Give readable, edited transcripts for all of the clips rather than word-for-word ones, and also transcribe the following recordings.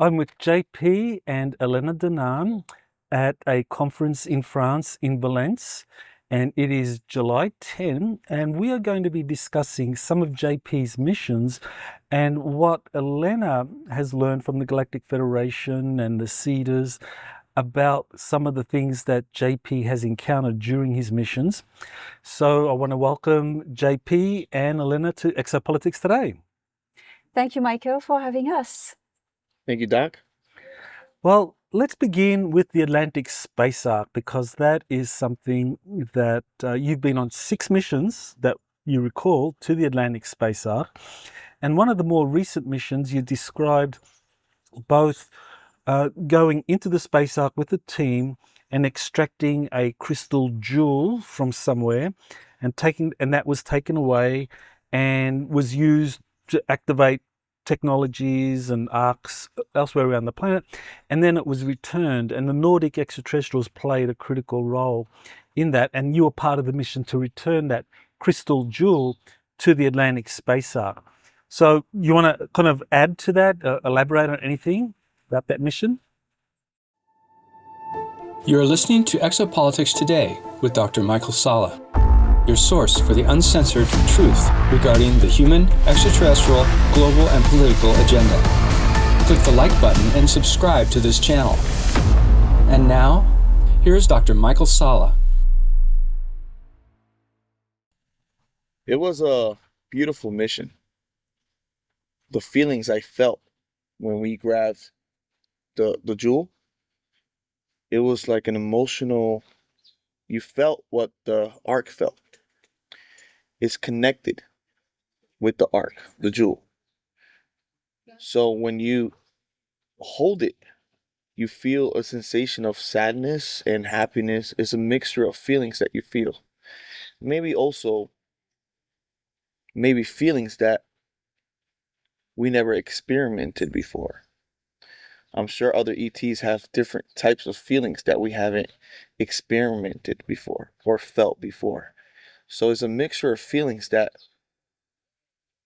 I'm with JP and Elena Danaan at a conference in France in Valence, and it is July 10, and we are going to be discussing some of JP's missions and what Elena has learned from the Galactic Federation and the Cedars about some of the things that JP has encountered during his missions. So I want to welcome JP and Elena to Exopolitics Today. Thank you, Michael, for having us. Thank you, Doc. Well, let's begin with the Atlantic Space Ark, because that is something that you've been on 6 missions that you recall to the Atlantic Space Ark. And one of the more recent missions, you described both going into the Space Ark with a team and extracting a crystal jewel from somewhere, and that was taken away and was used to activate technologies and arcs elsewhere around the planet, and then it was returned, and the Nordic extraterrestrials played a critical role in that, and you were part of the mission to return that crystal jewel to the Atlantic Space Ark. So you want to kind of add to that, elaborate on anything about that mission? You're listening to Exopolitics Today with Dr. Michael Salla, your source for the uncensored truth regarding the human, extraterrestrial, global, and political agenda. Click the like button and subscribe to this channel. And now, here's Dr. Michael Salla. It was a beautiful mission. The feelings I felt when we grabbed the jewel, it was like an emotional, you felt what the Ark felt. It's connected with the Ark, the jewel. So when you hold it, you feel a sensation of sadness and happiness. It's a mixture of feelings that you feel. Maybe feelings that we never experimented before. I'm sure other ETs have different types of feelings that we haven't experimented before or felt before. So it's a mixture of feelings that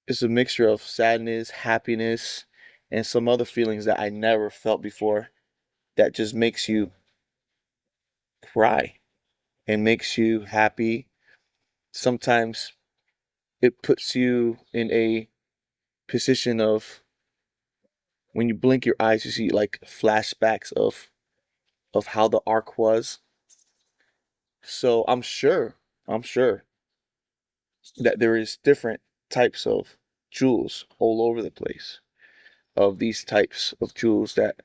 is a mixture of sadness, happiness, and some other feelings that I never felt before that just makes you cry and makes you happy. Sometimes it puts you in a position of, when you blink your eyes, you see like flashbacks of how the Ark was. So I'm sure that there is different types of jewels all over the place, of these types of jewels that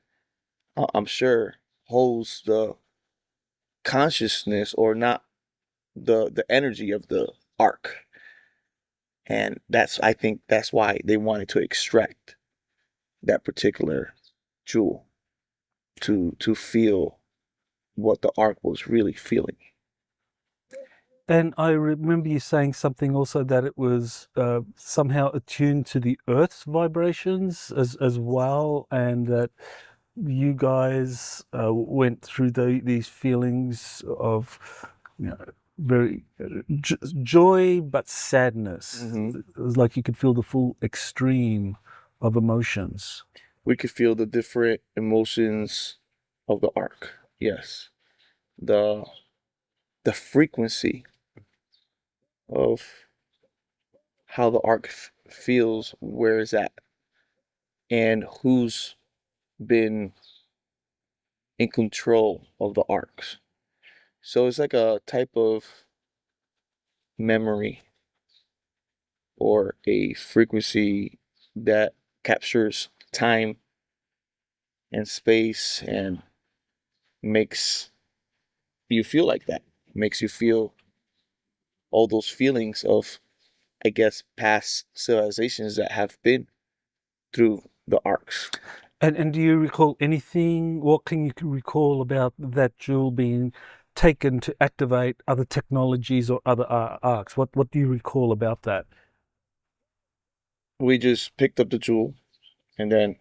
I'm sure holds the consciousness, or not the energy of the Ark. And I think that's why they wanted to extract that particular jewel, to feel what the Ark was really feeling. And I remember you saying something also, that it was somehow attuned to the Earth's vibrations as well, and that you guys went through these feelings of, very joy but sadness. Mm-hmm. It was like you could feel the full extreme of emotions. We could feel the different emotions of the Ark. Yes, the frequency of how the Ark feels, where it's at, and who's been in control of the Arks. So it's like a type of memory or a frequency that captures time and space and makes you feel like that. Makes you feel all those feelings of, I guess, past civilizations that have been through the Arks. And do you recall anything? What can you recall about that jewel being taken to activate other technologies or other arcs? What do you recall about that? We just picked up the jewel, and then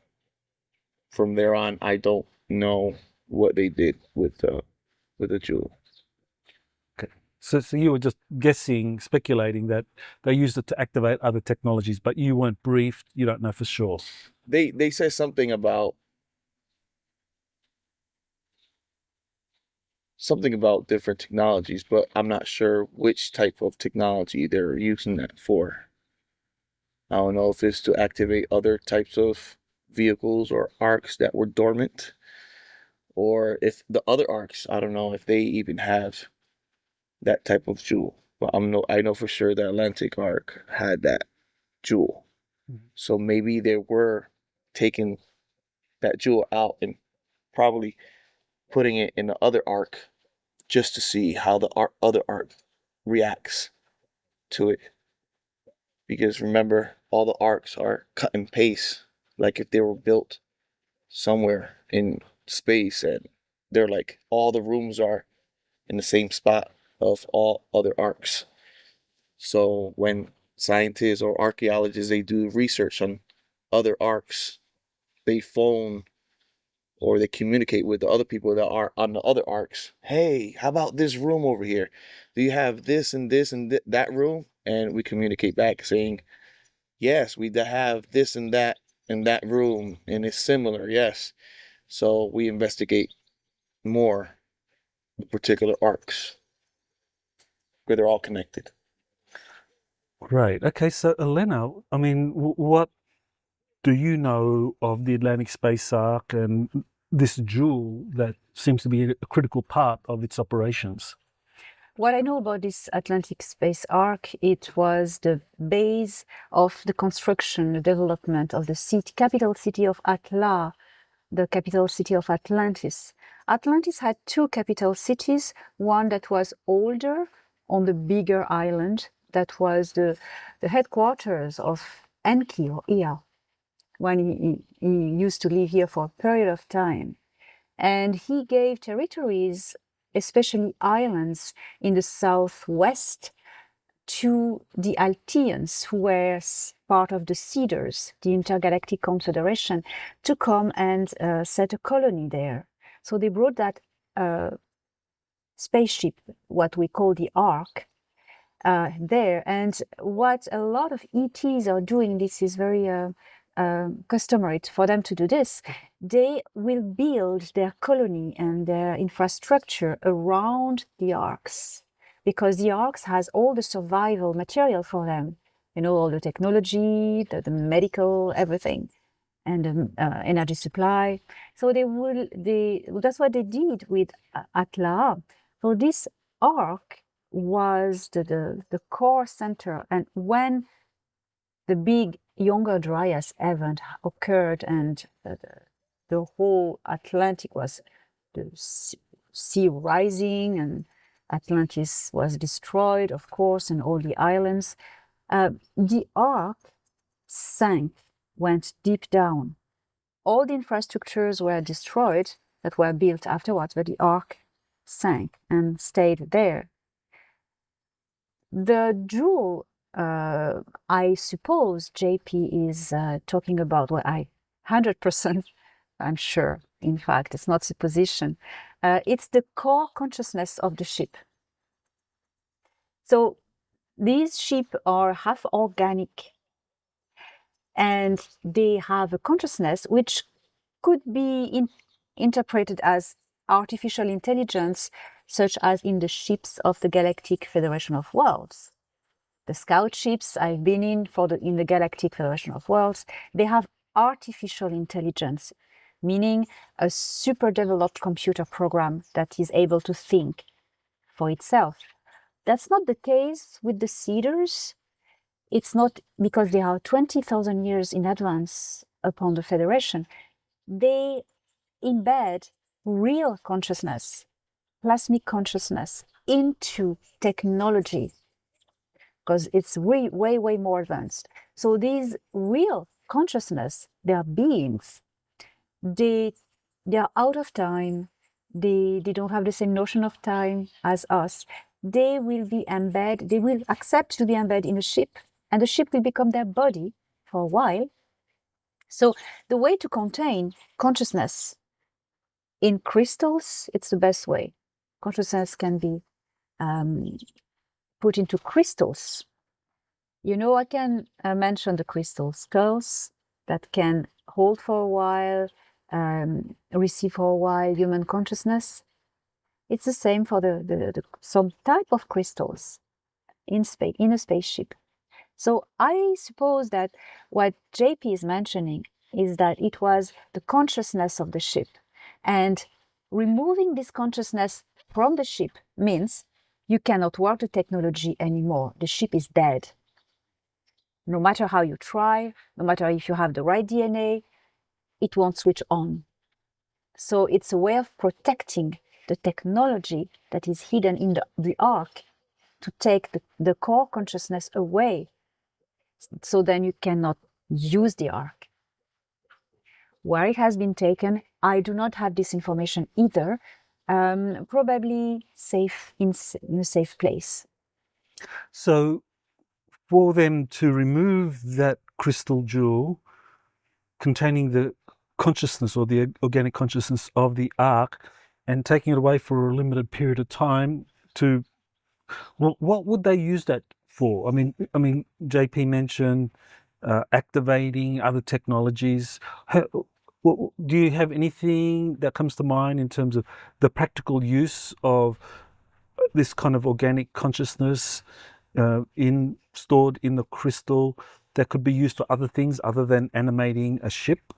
from there on, I don't know what they did with the jewel. Okay. So you were just guessing, speculating that they used it to activate other technologies, but you weren't briefed. You don't know for sure. They said something about something about different technologies, but I'm not sure which type of technology they're using that for. I don't know if it's to activate other types of vehicles or arcs that were dormant, or if the other arcs, I don't know if they even have that type of jewel. But I know for sure the Atlantic arc had that jewel. So maybe they were taking that jewel out and probably putting it in the other arc just to see how the other arc reacts to it. Because remember, all the arcs are cut and paste, like if they were built somewhere in space, and they're like all the rooms are in the same spot of all other arcs. So when scientists or archaeologists, they do research on other arcs, they phone or they communicate with the other people that are on the other arcs. Hey, how about this room over here? Do you have this and this and that room? And we communicate back saying, yes, we have this and that in that room, and it's similar, yes. So we investigate more the particular arcs where they're all connected. Great. Okay, so Elena, I mean, what do you know of the Atlantic Space Arc and this jewel that seems to be a critical part of its operations? What I know about this Atlantic Space Arc, it was the base of the construction, the development of the capital city of Atla, the capital city of Atlantis. Atlantis had two capital cities, one that was older on the bigger island, that was the headquarters of Enki or Ea, when he used to live here for a period of time. And he gave territories, especially islands in the southwest, to the Alteans, who were part of the Cedars, the Intergalactic Confederation, to come and set a colony there. So they brought that spaceship, what we call the Ark, there. And what a lot of ETs are doing, this is very customary for them to do this, they will build their colony and their infrastructure around the Arks, because the Arks has all the survival material for them, you know, all the technology, the medical, everything, and the energy supply. So that's what they did with Atla. So this Ark was the core center, and when the big Younger Dryas event occurred and the whole Atlantic was the sea rising and Atlantis was destroyed, of course, and all the islands, the Ark sank, went deep down. All the infrastructures were destroyed that were built afterwards, but the Ark sank and stayed there. The jewel, I suppose JP is talking about, well, 100% I'm sure, in fact, it's not supposition. It's the core consciousness of the ship. So these ships are half organic, and they have a consciousness which could be interpreted as artificial intelligence, such as in the ships of the Galactic Federation of Worlds. The scout ships I've been in the Galactic Federation of Worlds, they have artificial intelligence, meaning a super developed computer program that is able to think for itself. That's not the case with the Cedars. It's not because they are 20,000 years in advance upon the Federation. They embed real consciousness, plasmic consciousness, into technology, because it's way, way more advanced. So these real consciousness, they are beings. They are out of time. They don't have the same notion of time as us. They will be embedded, they will accept to be embedded in a ship, and the ship will become their body for a while. So the way to contain consciousness in crystals, it's the best way. Consciousness can be put into crystals. You know, I can mention the crystal skulls that can hold for a while, receive for a while human consciousness. It's the same for some type of crystals in space, in a spaceship. So I suppose that what JP is mentioning is that it was the consciousness of the ship. And removing this consciousness from the ship means you cannot work the technology anymore. The ship is dead. No matter how you try, no matter if you have the right DNA, it won't switch on. So it's a way of protecting the technology that is hidden in the Ark to take the core consciousness away. So then you cannot use the Ark. Where it has been taken, I do not have this information either. Probably safe in a safe place. So for them to remove that crystal jewel containing the consciousness or the organic consciousness of the Ark and taking it away for a limited period of time to, well, what would they use that for? I mean, JP mentioned activating other technologies. Do you have anything that comes to mind in terms of the practical use of this kind of organic consciousness stored in the crystal that could be used for other things other than animating a ship?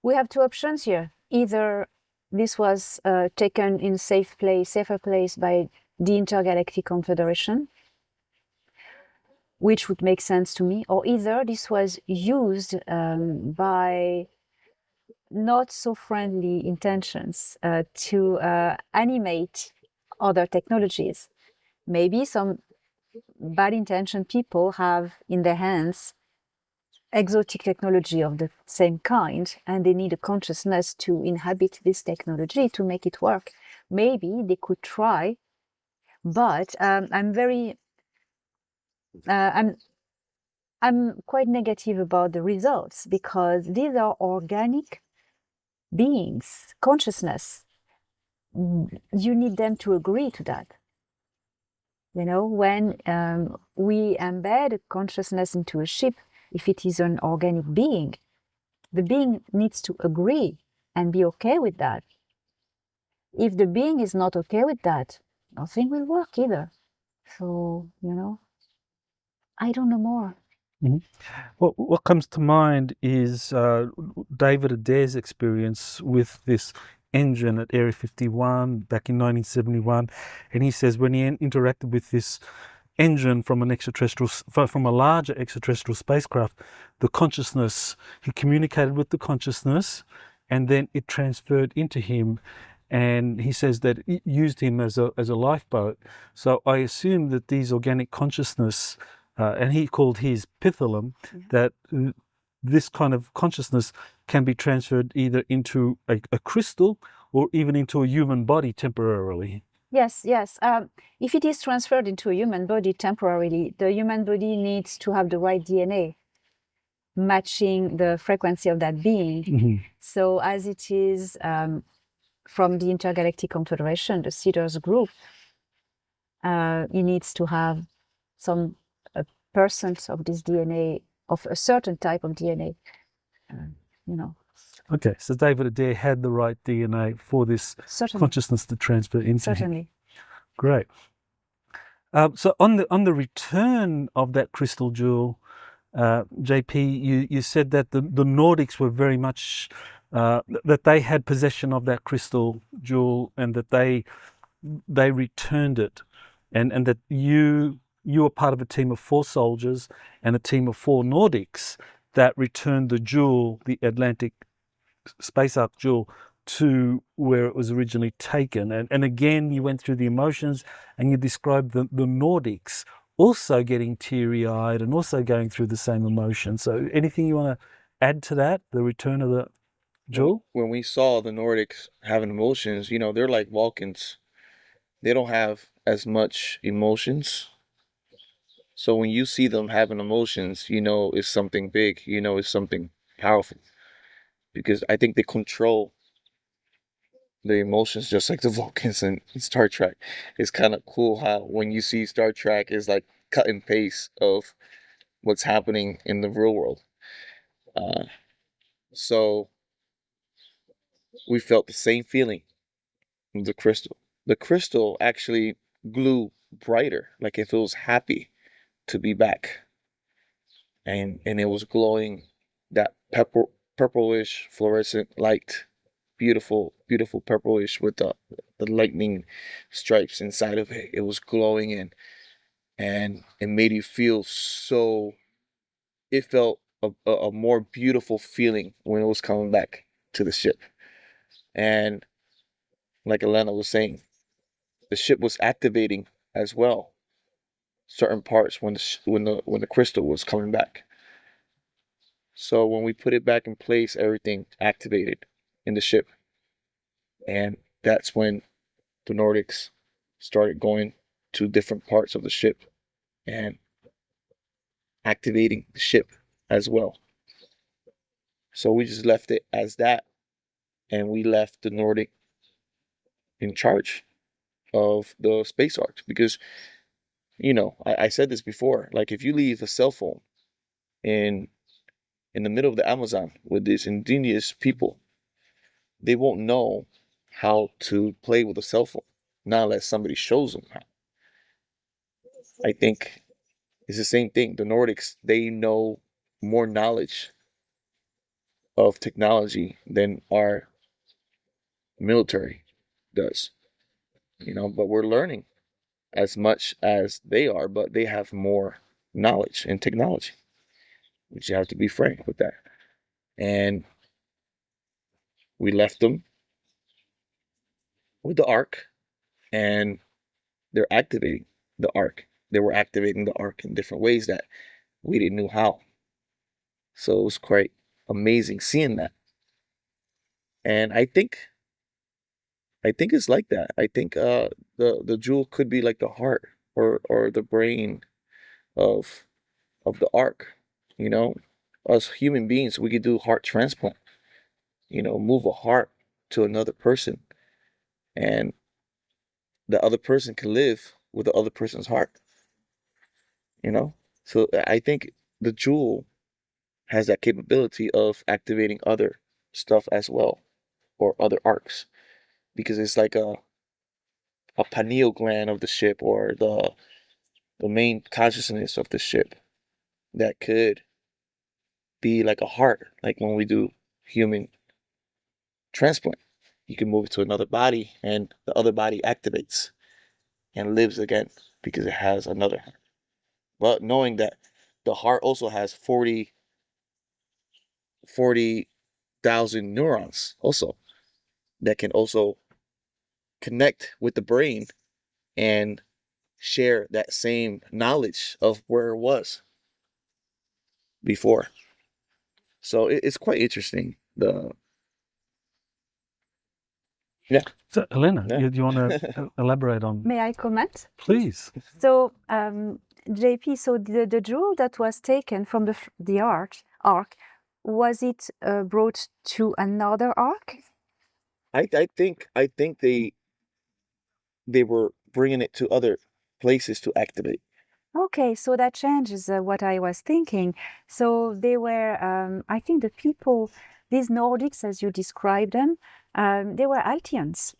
We have two options here. Either this was taken in safer place by the Intergalactic Confederation, which would make sense to me, or either this was used by not so friendly intentions to animate other technologies. Maybe some bad intentioned people have in their hands exotic technology of the same kind, and they need a consciousness to inhabit this technology to make it work. Maybe they could try, but I'm quite negative about the results, because these are organic beings, consciousness. You need them to agree to that. You know, when we embed a consciousness into a ship, if it is an organic being, the being needs to agree and be okay with that. If the being is not okay with that, nothing will work either. So, you know, I don't know more. Mm-hmm. Well, what comes to mind is David Adair's experience with this engine at Area 51 back in 1971, and he says when he interacted with this engine from a larger extraterrestrial spacecraft, the consciousness, he communicated with the consciousness, and then it transferred into him, and he says that it used him as a lifeboat. So I assume that these organic consciousness, and he called his pithalum, that this kind of consciousness can be transferred either into a crystal or even into a human body temporarily. Yes. If it is transferred into a human body temporarily, the human body needs to have the right DNA matching the frequency of that being. Mm-hmm. So as it is from the Intergalactic Confederation, the Cedars group, it needs to have some percent of this DNA, of a certain type of DNA, you know. Okay, so David Adair had the right DNA for this consciousness to transfer into him. Great. So on the return of that crystal jewel, JP, you said that the Nordics were very much that they had possession of that crystal jewel, and that they returned it, and that you were part of a team of 4 soldiers and a team of 4 Nordics that returned the jewel, the Atlantic Space Ark jewel, to where it was originally taken. And again, you went through the emotions, and you described the Nordics also getting teary-eyed and also going through the same emotion. So anything you want to add to that, the return of the jewel? When we saw the Nordics having emotions, you know, they're like Vulcans. They don't have as much emotions. So when you see them having emotions, you know it's something big, you know it's something powerful. Because I think they control the emotions just like the Vulcans in Star Trek. It's kind of cool how when you see Star Trek is like cut and paste of what's happening in the real world. So we felt the same feeling the crystal. The crystal actually glowed brighter, like if it was happy to be back. And it was glowing that purplish fluorescent light, beautiful, beautiful purplish with the lightning stripes inside of it. It was glowing and it made you feel so. It felt a more beautiful feeling when it was coming back to the ship. And like Elena was saying, the ship was activating as well certain parts when the crystal was coming back. So when we put it back in place, everything activated in the ship. And that's when the Nordics started going to different parts of the ship and activating the ship as well. So we just left it as that, and we left the Nordic in charge of the space arcs because, I said this before, like if you leave a cell phone in the middle of the Amazon with these indigenous people, they won't know how to play with a cell phone, not unless somebody shows them how. I think it's the same thing. The Nordics, they know more knowledge of technology than our military does, but we're learning as much as they are, but they have more knowledge in technology, which you have to be frank with that. And we left them with the Ark, and they're activating the Ark. They were activating the Ark in different ways that we didn't know how. So it was quite amazing seeing that. And I think it's like that. I think the jewel could be like the heart or the brain of the Ark. Us human beings, we could do heart transplant. Move a heart to another person, and the other person can live with the other person's heart. So I think the jewel has that capability of activating other stuff as well, or other arcs, because it's like a pineal gland of the ship, or the main consciousness of the ship, that could be like a heart, like when we do human transplant. You can move it to another body, and the other body activates and lives again because it has another heart. But knowing that the heart also has 40,000 neurons also that can also connect with the brain and share that same knowledge of where it was before. So it's quite interesting. So, Elena, Yeah. you want to elaborate on? May I comment? Please. So, JP, so the jewel that was taken from the ark, was it brought to another ark? I think they were bringing it to other places to activate. Okay, so that changes what I was thinking. So they were, I think the people, these Nordics, as you described them, they were Altians.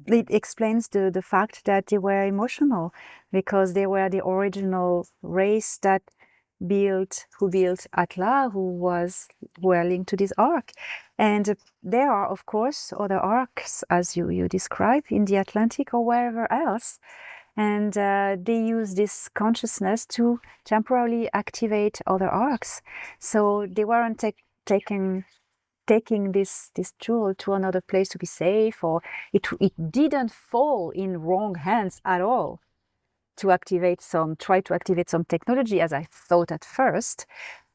It explains the fact that they were emotional because they were the original race who built Atla, who were linked to this ark. And there are, of course, other arks, as you describe, in the Atlantic or wherever else. And they use this consciousness to temporarily activate other arcs. So they weren't taking this jewel to another place to be safe, or it didn't fall in wrong hands at all to try to activate some technology, as I thought at first,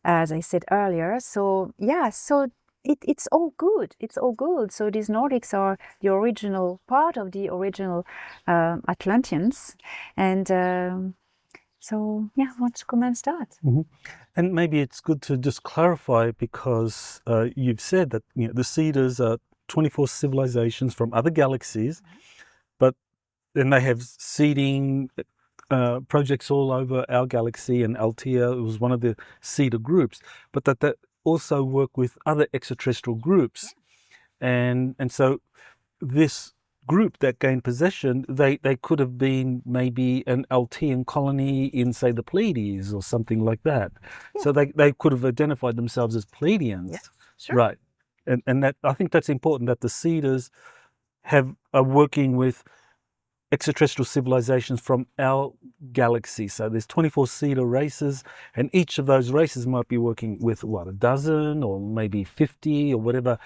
as I said earlier. So yeah, so it's all good. It's all good. So these Nordics are the original part of the original Atlanteans, and so yeah, I want to comment that. Mm-hmm. And maybe it's good to just clarify, because you've said that the Cedars are 24 civilizations from other galaxies, but then they have seeding projects all over our galaxy, and Altea was one of the Cedar groups, but that also work with other extraterrestrial groups, and so this group that gained possession, they could have been maybe an Altean colony in, say, the Pleiades or something like that. Yeah. So they could have identified themselves as Pleiadians. Yeah, sure. Right. And that, I think that's important, that the Seeders are working with extraterrestrial civilizations from our galaxy. So there's 24 Seeder races, and each of those races might be working with, what, a dozen or maybe 50 or whatever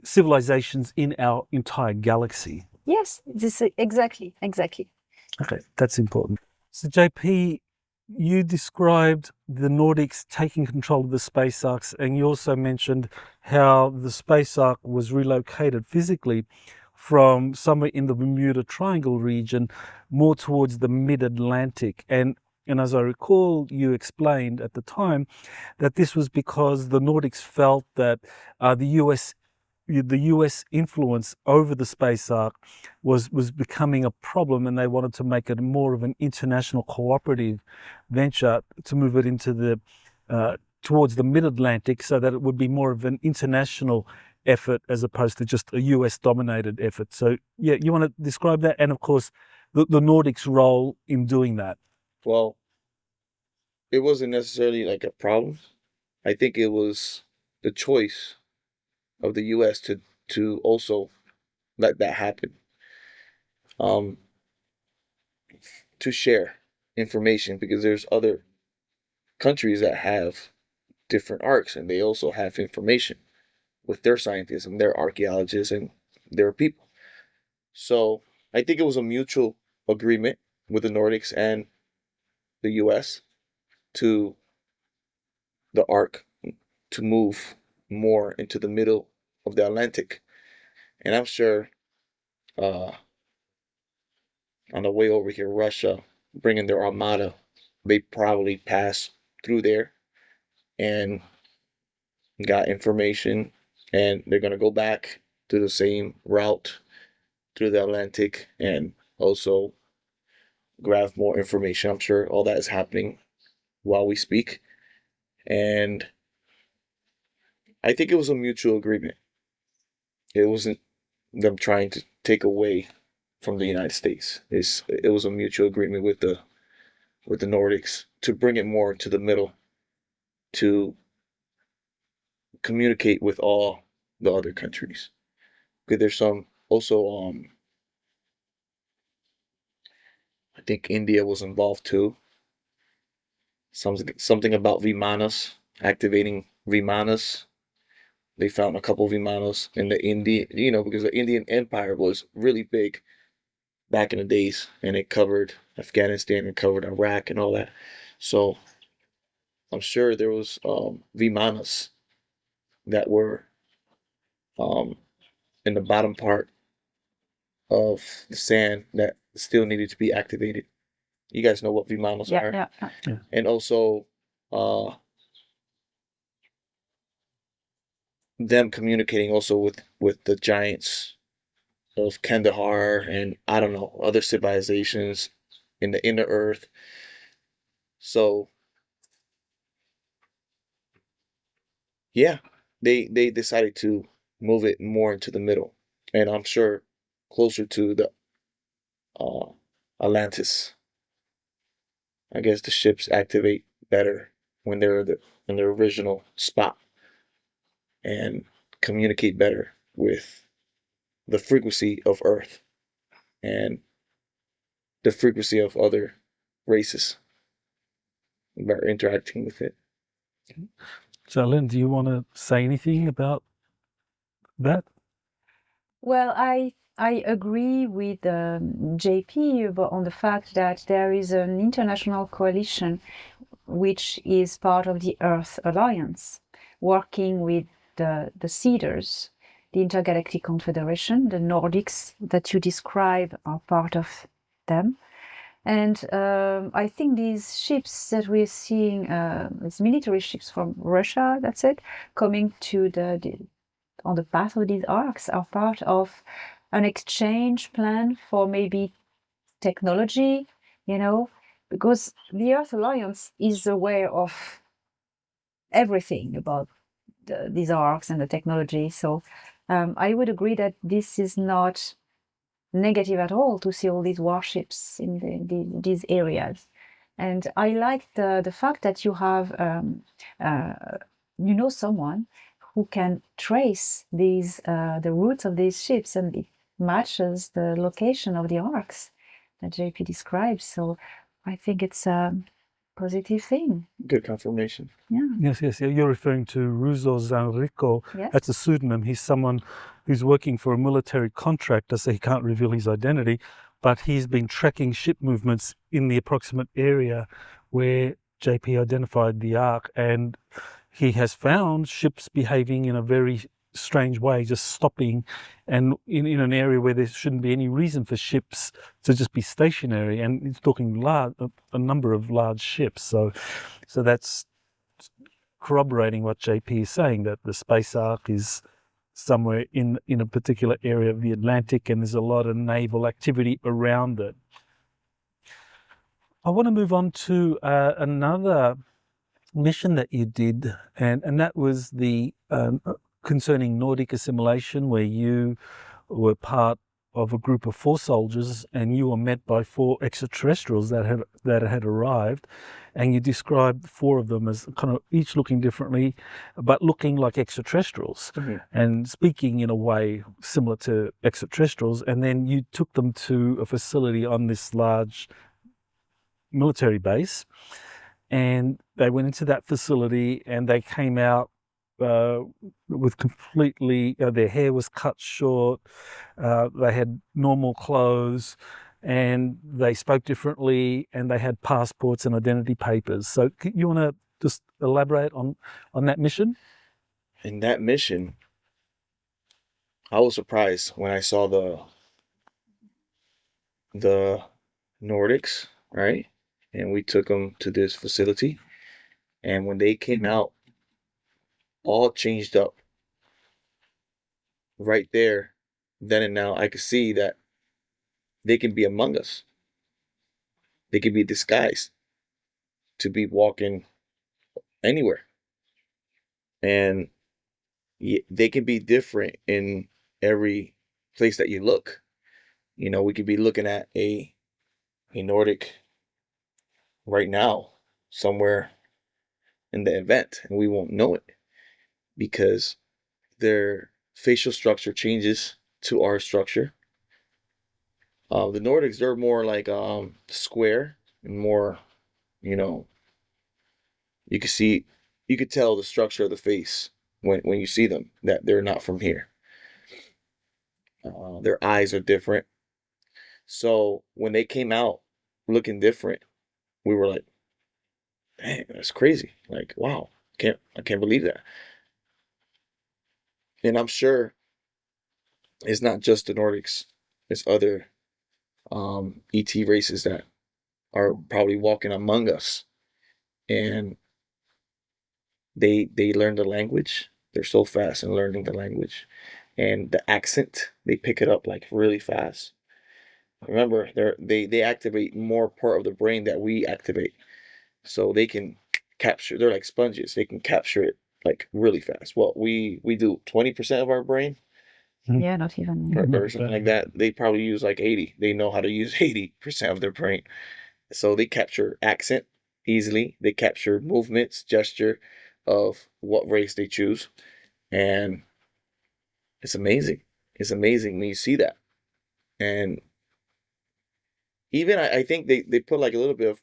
civilizations in our entire galaxy. Yes, this exactly. Okay, that's important. So JP, you described the Nordics taking control of the space arks, and you also mentioned how the space ark was relocated physically from somewhere in the Bermuda Triangle region more towards the mid-Atlantic. And as I recall, you explained at the time that this was because the Nordics felt that the US influence over the space ark was becoming a problem, and they wanted to make it more of an international cooperative venture to move it into the towards the mid-Atlantic, so that it would be more of an international effort as opposed to just a US dominated effort. So yeah, you want to describe that, and of course the Nordics' role in doing that. Well, it wasn't necessarily like a problem. I think it was the choice of the US to also let that happen. To share information, because there's other countries that have different arcs, and they also have information with their scientists and their archaeologists and their people. So I think it was a mutual agreement with the Nordics and the US to the arc to move more into the middle of the Atlantic. And I'm sure on the way over here, Russia bringing their armada, they probably passed through there and got information, and they're going to go back to the same route through the Atlantic and also grab more information. I'm sure all that is happening while we speak. And I think it was a mutual agreement. It wasn't them trying to take away from the United States. It was a mutual agreement with the Nordics to bring it more to the middle, to communicate with all the other countries. Because there's some also I think India was involved too. Something about Vimanas, activating Vimanas. They found a couple of Vimanas in the Indian, because the Indian Empire was really big back in the days, and it covered Afghanistan and covered Iraq and all that. So I'm sure there was Vimanas that were in the bottom part of the sand that still needed to be activated. You guys know what Vimanas are? Yeah. And also them communicating also with the giants of Kandahar and, I don't know, other civilizations in the inner earth. So yeah, they decided to move it more into the middle, and I'm sure closer to the Atlantis. I guess the ships activate better when they're in their original spot and communicate better with the frequency of Earth and the frequency of other races about interacting with it. So Lynn, do you want to say anything about that? Well, I agree with JP on the fact that there is an international coalition which is part of the Earth Alliance, working with the Seeders, the Intergalactic Confederation. The Nordics that you describe are part of them. And I think these ships that we're seeing, these military ships from Russia, that's it, coming to on the path of these arcs, are part of an exchange plan for maybe technology, because the Earth Alliance is aware of everything about these arcs and the technology. So I would agree that this is not negative at all to see all these warships in these areas. And I like the fact that you have, someone who can trace the routes of these ships, and it matches the location of the arcs that JP describes. So I think it's a positive thing. Good confirmation. Yeah. Yes. You're referring to Ruzo Zanrico. Yes. That's a pseudonym. He's someone who's working for a military contractor, so he can't reveal his identity, but he's been tracking ship movements in the approximate area where JP identified the Ark, and he has found ships behaving in a very strange way, just stopping, and in an area where there shouldn't be any reason for ships to just be stationary. And he's talking a number of large ships. So that's corroborating what JP is saying, that the space arc is somewhere in a particular area of the Atlantic, and there's a lot of naval activity around it. I want to move on to another mission that you did, and that was the concerning Nordic assimilation, where you were part of a group of 4 soldiers, and you were met by 4 extraterrestrials that had arrived, and you described 4 of them as kind of each looking differently, but looking like extraterrestrials, and speaking in a way similar to extraterrestrials. And then you took them to a facility on this large military base, and they went into that facility, and they came out with completely, their hair was cut short, they had normal clothes, and they spoke differently, and they had passports and identity papers. So you want to just elaborate on that mission? In that mission, I was surprised when I saw the Nordics, right? And we took them to this facility, and when they came out, all changed up right there, then and now. I could see that they can be among us. They can be disguised to be walking anywhere, and they can be different in every place that you look. We could be looking at a Nordic right now somewhere in the event, and we won't know it because their facial structure changes to our structure. The Nordics, they're more like square and more, you could tell the structure of the face when you see them, that they're not from here. Their eyes are different. So when they came out looking different, we were like, dang, that's crazy. Like, wow, I can't believe that. And I'm sure it's not just the Nordics, it's other ET races that are probably walking among us, and they learn the language. They're so fast in learning the language, and the accent, they pick it up like really fast. Remember, they activate more part of the brain that we activate, so they can capture. They're like sponges. They can capture it like really fast. Well, we do 20% of our brain, Yeah, not even. or something like that. They probably use like 80. They know how to use 80% of their brain. So they capture accent easily. They capture movements, gesture of what race they choose. And it's amazing. It's amazing when you see that. And even I think they put like a little bit of,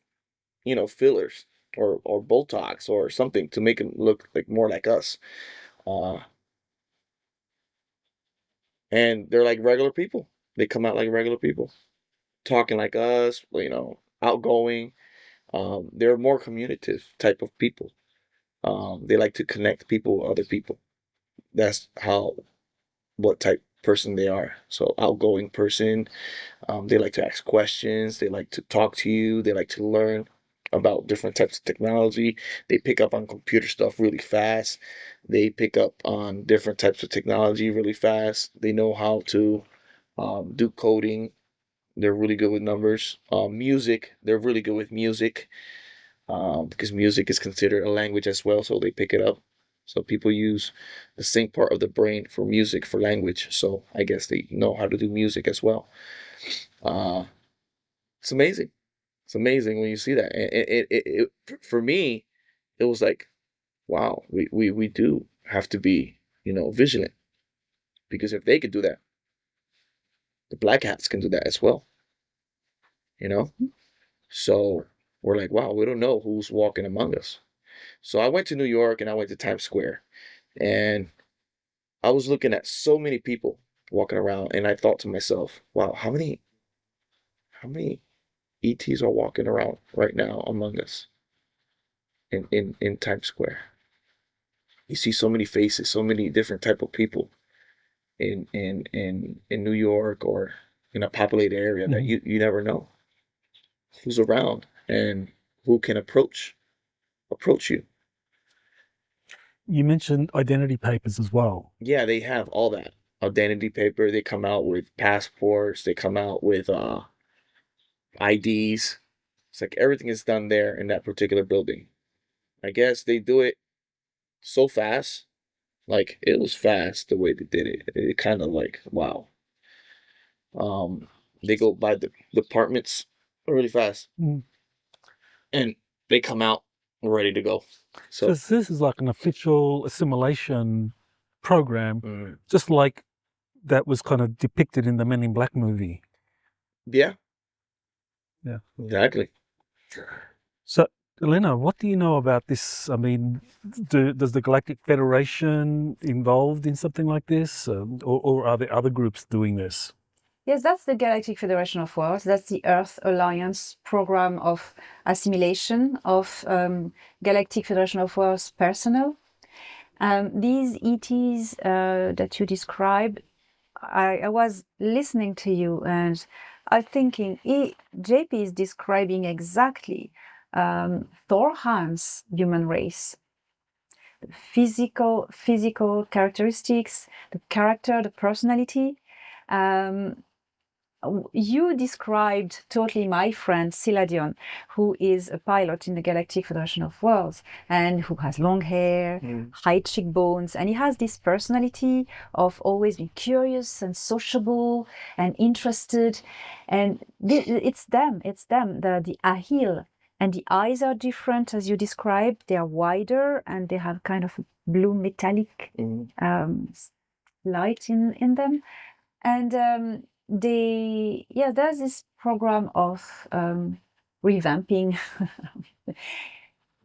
fillers or Botox or something to make them look like more like us. And they're like regular people. They come out like regular people, talking like us, outgoing. They're more communicative type of people. They like to connect people with other people. That's what type person they are. So outgoing person. They like to ask questions. They like to talk to you. They like to learn about different types of technology. They pick up on computer stuff really fast. They pick up on different types of technology really fast. They know how to do coding. They're really good with numbers. Music, they're really good with music, because music is considered a language as well, so they pick it up. So people use the same part of the brain for music, for language. So I guess they know how to do music as well. It's amazing. It's amazing when you see that. It for me, it was like, wow, we do have to be, vigilant, because if they could do that, the black hats can do that as well. So we're like, wow, we don't know who's walking among us. So I went to New York and I went to Times Square, and I was looking at so many people walking around, and I thought to myself, wow, how many ETs are walking around right now among us in Times Square? You see so many faces, so many different type of people in New York or in a populated area that you never know who's around and who can approach you. You mentioned identity papers as well. Yeah, they have all that. Identity paper, they come out with passports, they come out with IDs. It's like everything is done there in that particular building. I guess they do it so fast. Like, it was fast the way they did it. It kind of like, wow. They go by the departments really fast. And they come out ready to go. So this is like an official assimilation program, just like that was kind of depicted in the Men in Black movie. Yeah. Yeah. Exactly. So, Elena, what do you know about this? I mean, does the Galactic Federation involved in something like this? Or are there other groups doing this? Yes, that's the Galactic Federation of Worlds. That's the Earth Alliance program of assimilation of Galactic Federation of Worlds personnel. These ETs that you describe, I was listening to you and I'm thinking, JP is describing exactly Thorhan's human race. Physical characteristics, the character, the personality. You described totally my friend Silla, who is a pilot in the Galactic Federation of Worlds and who has long hair, high cheekbones, and he has this personality of always being curious and sociable and interested. And it's them, the Ahil. And the eyes are different, as you described. They are wider and they have kind of a blue metallic light in them. And there's this program of revamping.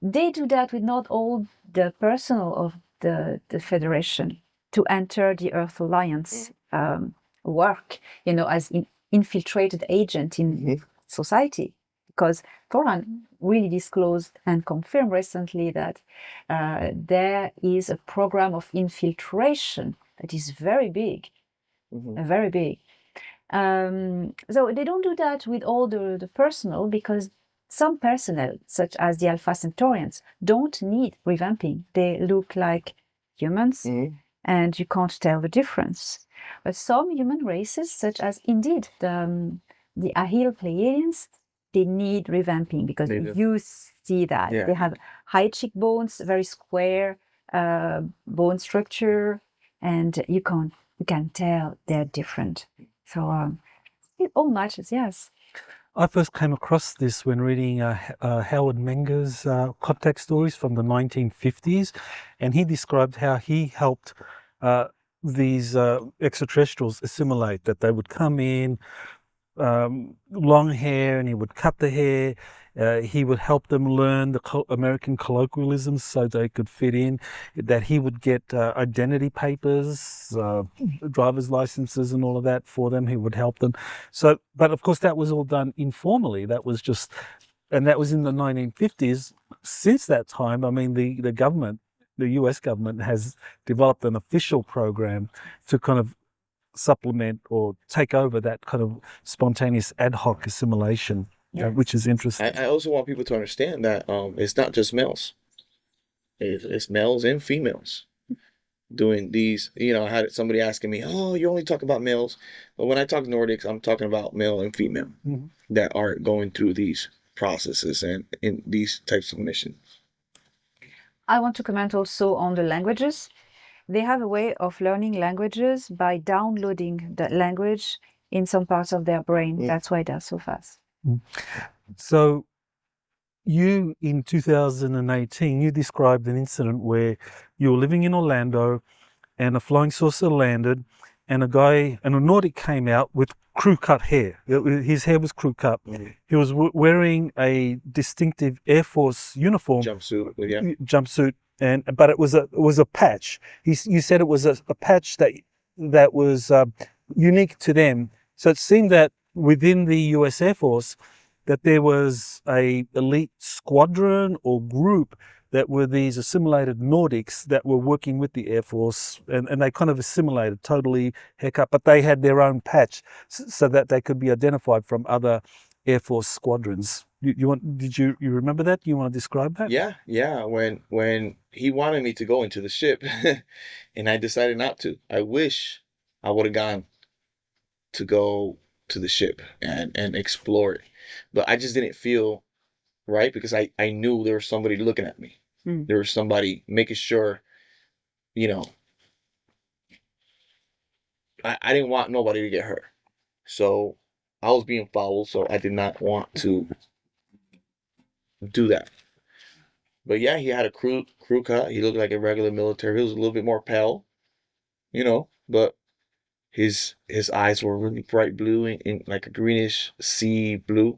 They do that with not all the personnel of the Federation to enter the Earth Alliance work, as infiltrated agent in society. Because Thorhan really disclosed and confirmed recently that there is a program of infiltration that is very big, very big. So they don't do that with all the personnel, because some personnel, such as the Alpha Centaurians, don't need revamping. They look like humans, and you can't tell the difference. But some human races, such as indeed the Ahil Pleiadians, they need revamping, because you see that they have high cheekbones, very square bone structure, and you can tell they're different. So it all matches, yes. I first came across this when reading Howard Menger's contact stories from the 1950s, and he described how he helped these extraterrestrials assimilate, that they would come in, long hair, and he would cut the hair. He would help them learn the American colloquialisms so they could fit in, that he would get identity papers, driver's licenses and all of that for them. He would help them. So, but of course that was all done informally. That was just, and that was in the 1950s. Since that time, I mean, the government, the US government, has developed an official program to kind of supplement or take over that kind of spontaneous ad hoc assimilation, which is interesting. I also want people to understand that it's not just males. It's males and females doing these. I had somebody asking me, oh, you only talk about males. But when I talk Nordics, I'm talking about male and female that are going through these processes and in these types of missions. I want to comment also on the languages. They have a way of learning languages by downloading the language in some parts of their brain. That's why they're so fast. So you, in 2018, you described an incident where you were living in Orlando and a flying saucer landed and a Nordic came out with crew cut hair. His hair was crew cut. He was wearing a distinctive Air Force uniform. Jumpsuit. But it was a patch. You said it was a patch that was unique to them. So it seemed that within the US Air Force that there was a elite squadron or group that were these assimilated Nordics that were working with the Air Force, and they kind of assimilated, totally haircut, but they had their own patch so that they could be identified from other Air Force squadrons. Did you remember that? You want to describe that? Yeah. When he wanted me to go into the ship, and I decided not to. I wish I would have gone to go to the ship and explore it, but I just didn't feel right because I knew there was somebody looking at me. There was somebody making sure, I didn't want nobody to get hurt. So I was being followed, so I did not want to do that. But yeah, he had a crew cut. He looked like a regular military. He was a little bit more pale, but his eyes were really bright blue in like a greenish sea blue.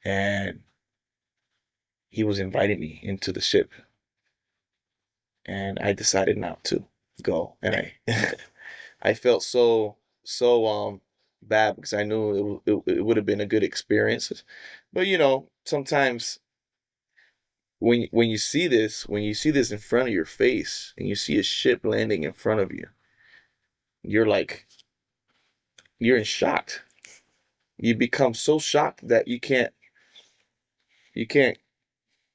And he was inviting me into the ship. And I decided not to go. And I felt so bad because I knew it would have been a good experience. But sometimes when you see this in front of your face and you see a ship landing in front of you, you're in shock. You become so shocked that you can't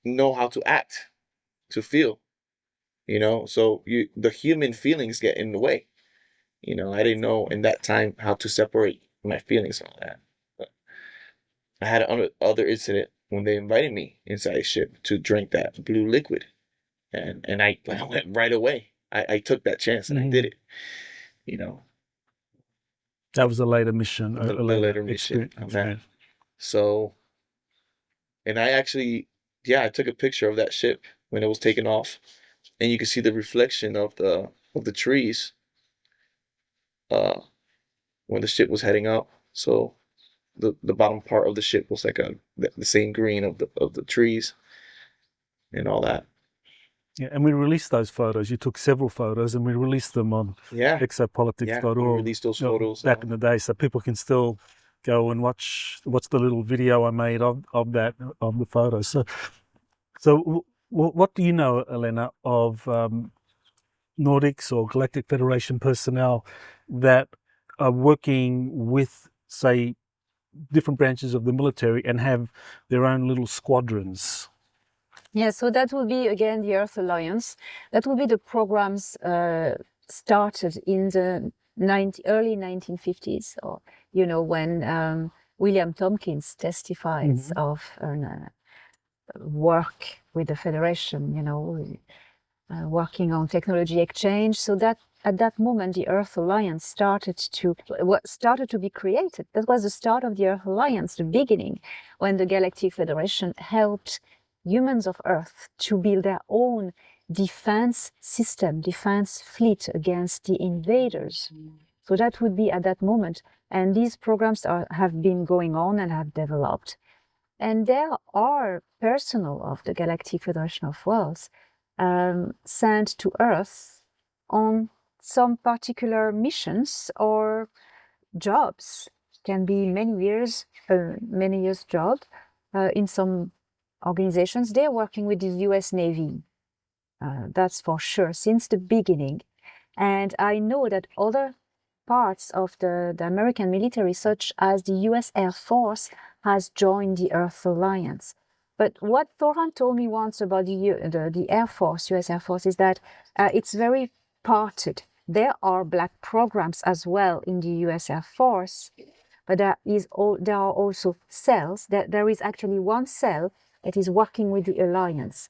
know how to act, to feel, so the human feelings get in the way. I didn't know in that time how to separate my feelings and all that. But I had another incident when they invited me inside a ship to drink that blue liquid, and I went right away. I took that chance and I did it. That was a later mission. A later mission. So, and I actually, I took a picture of that ship when it was taking off, and you can see the reflection of the trees when the ship was heading up. So the bottom part of the ship was like the same green of the trees and all that. Yeah, and we released those photos. You took several photos, and we released them on exopolitics.org. We released those photos back in the day, so people can still go and watch the little video I made of the photos. So what do you know, Elena, of Nordics or Galactic Federation personnel that are working with, say, different branches of the military and have their own little squadrons? Yeah, so that will be, again, the Earth Alliance. That will be the programs started in the early 1950s, or, when William Tompkins testifies of work with the Federation, working on technology exchange. So that at that moment, the Earth Alliance started to be created. That was the start of the Earth Alliance, the beginning, when the Galactic Federation helped humans of Earth to build their own defense system, defense fleet against the invaders. So that would be at that moment. And these programs have been going on and have developed. And there are personnel of the Galactic Federation of Worlds sent to Earth on some particular missions or jobs. It can be many years job in some organizations. They're working with the US Navy. That's for sure, since the beginning. And I know that other parts of the American military, such as the US Air Force, has joined the Earth Alliance. But what Thoran told me once about the Air Force, US Air Force, is that it's very parted. There are black programs as well in the US Air Force, but there are also cells. There is actually one cell that is working with the Alliance.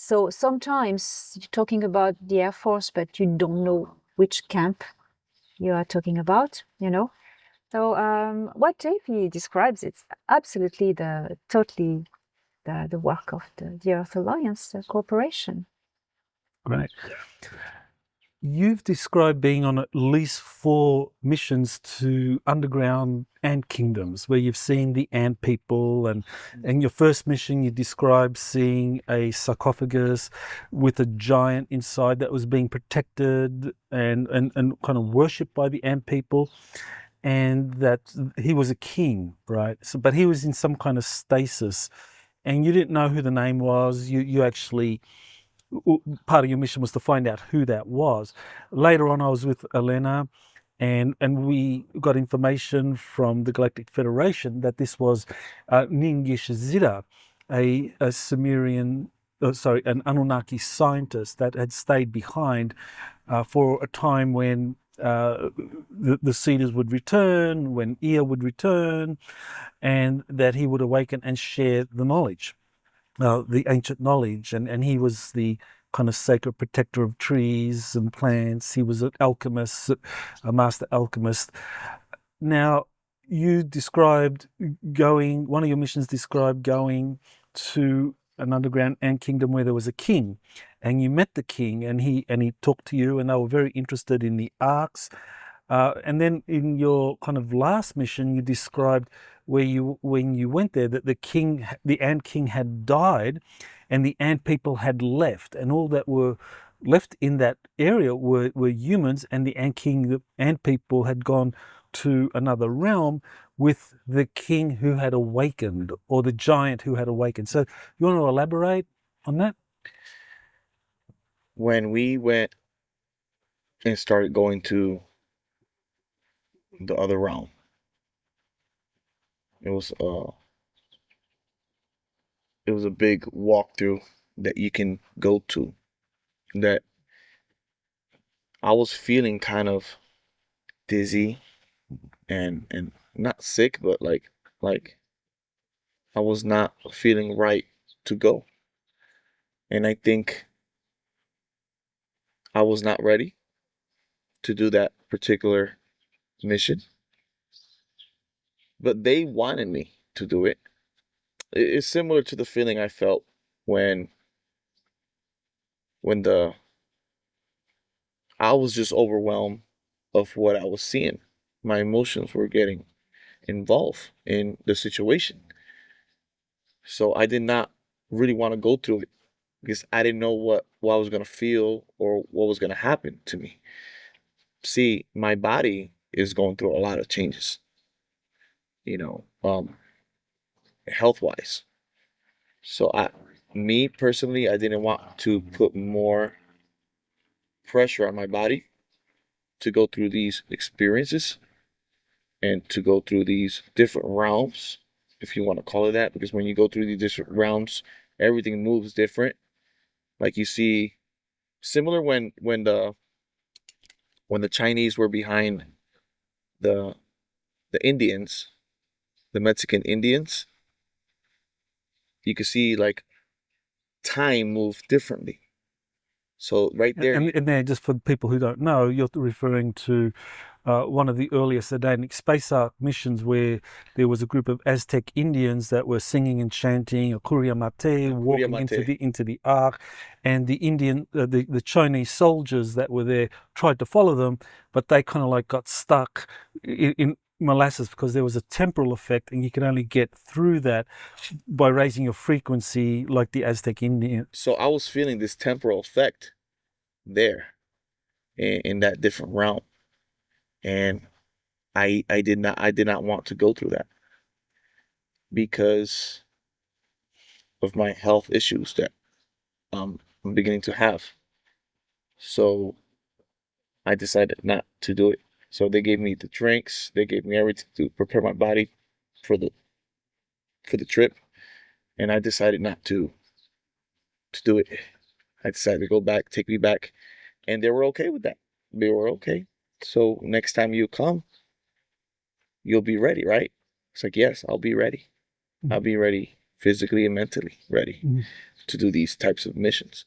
So sometimes you're talking about the Air Force, but you don't know which camp you are talking about, you know. So what JP describes, it's absolutely totally the work of the Earth Alliance Corporation. Right. You've described being on at least 4 missions to underground ant kingdoms where you've seen the ant people, and your first mission you described seeing a sarcophagus with a giant inside that was being protected and kind of worshipped by the ant people, and that he was a king, right? So, but he was in some kind of stasis, and you didn't know who the name was. You actually, part of your mission was to find out who that was. Later on, I was with Elena, and we got information from the Galactic Federation that this was Ningish Zira, a Sumerian, an Anunnaki scientist that had stayed behind for a time when the Cedars would return, when Ea would return, and that he would awaken and share the knowledge. The ancient knowledge, and he was the kind of sacred protector of trees and plants. He was an alchemist, a master alchemist. Now, you described one of your missions described going to an underground ant kingdom where there was a king, and you met the king, and he talked to you, and they were very interested in the Arks. And then in your kind of last mission, you described when you went there, that the ant king had died, and the ant people had left, and all that were left in that area were humans, and the ant people had gone to another realm with the king who had awakened, or the giant who had awakened. So you want to elaborate on that? When we went and started going to the other realm, it was a big walkthrough that you can go to, that I was feeling kind of dizzy and not sick, but like I was not feeling right to go. And I think I was not ready to do that particular mission. But they wanted me to do it. It's similar to the feeling I felt when I was just overwhelmed of what I was seeing. My emotions were getting involved in the situation. So I did not really want to go through it because I didn't know what I was going to feel or what was going to happen to me. See, my body is going through a lot of changes, health wise. So me personally, I didn't want to put more pressure on my body to go through these experiences and to go through these different realms, if you want to call it that, because when you go through these different realms, everything moves different. Like you see, similar when the Chinese were behind the Indians, the Mexican Indians, you could see like time move differently. So right there, and there, just for people who don't know, you're referring to one of the earliest Adanic space arc missions where there was a group of Aztec Indians that were singing and chanting a Kuriamate, walking into the Ark, and the Chinese soldiers that were there tried to follow them, but they kind of like got stuck in molasses because there was a temporal effect, and you can only get through that by raising your frequency like the Aztec Indian. So I was feeling this temporal effect there in that different realm. And I did not want to go through that because of my health issues that I'm beginning to have. So I decided not to do it. So they gave me the drinks, they gave me everything to prepare my body for the trip, and I decided not to do it. I decided to go back, take me back, and they were okay with that. They were okay. So next time you come, you'll be ready, right? It's like, yes, I'll be ready. I'll be ready physically and mentally ready. do these types of missions.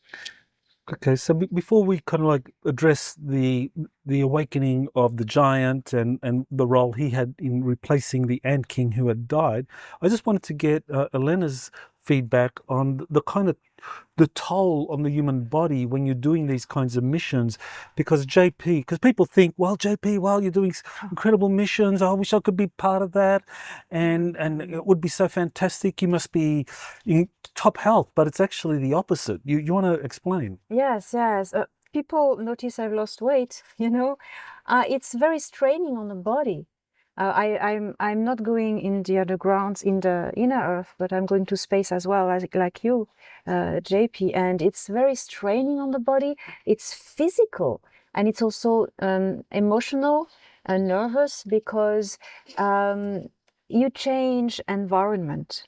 Okay, so before we kind of like address the awakening of the giant and the role he had in replacing the Ant King who had died, I just wanted to get Elena's feedback on the kind of the toll on the human body when you're doing these kinds of missions. Because because people think, well, JP, well, you're doing incredible missions. I wish I could be part of that, and it would be so fantastic. You must be in top health, but it's actually the opposite. You want to explain? Yes. People notice I've lost weight. It's very straining on the body. I'm not going in the undergrounds in the inner earth, but I'm going to space as well, like you, JP. And it's very straining on the body. It's physical, and it's also emotional and nervous, because you change environment.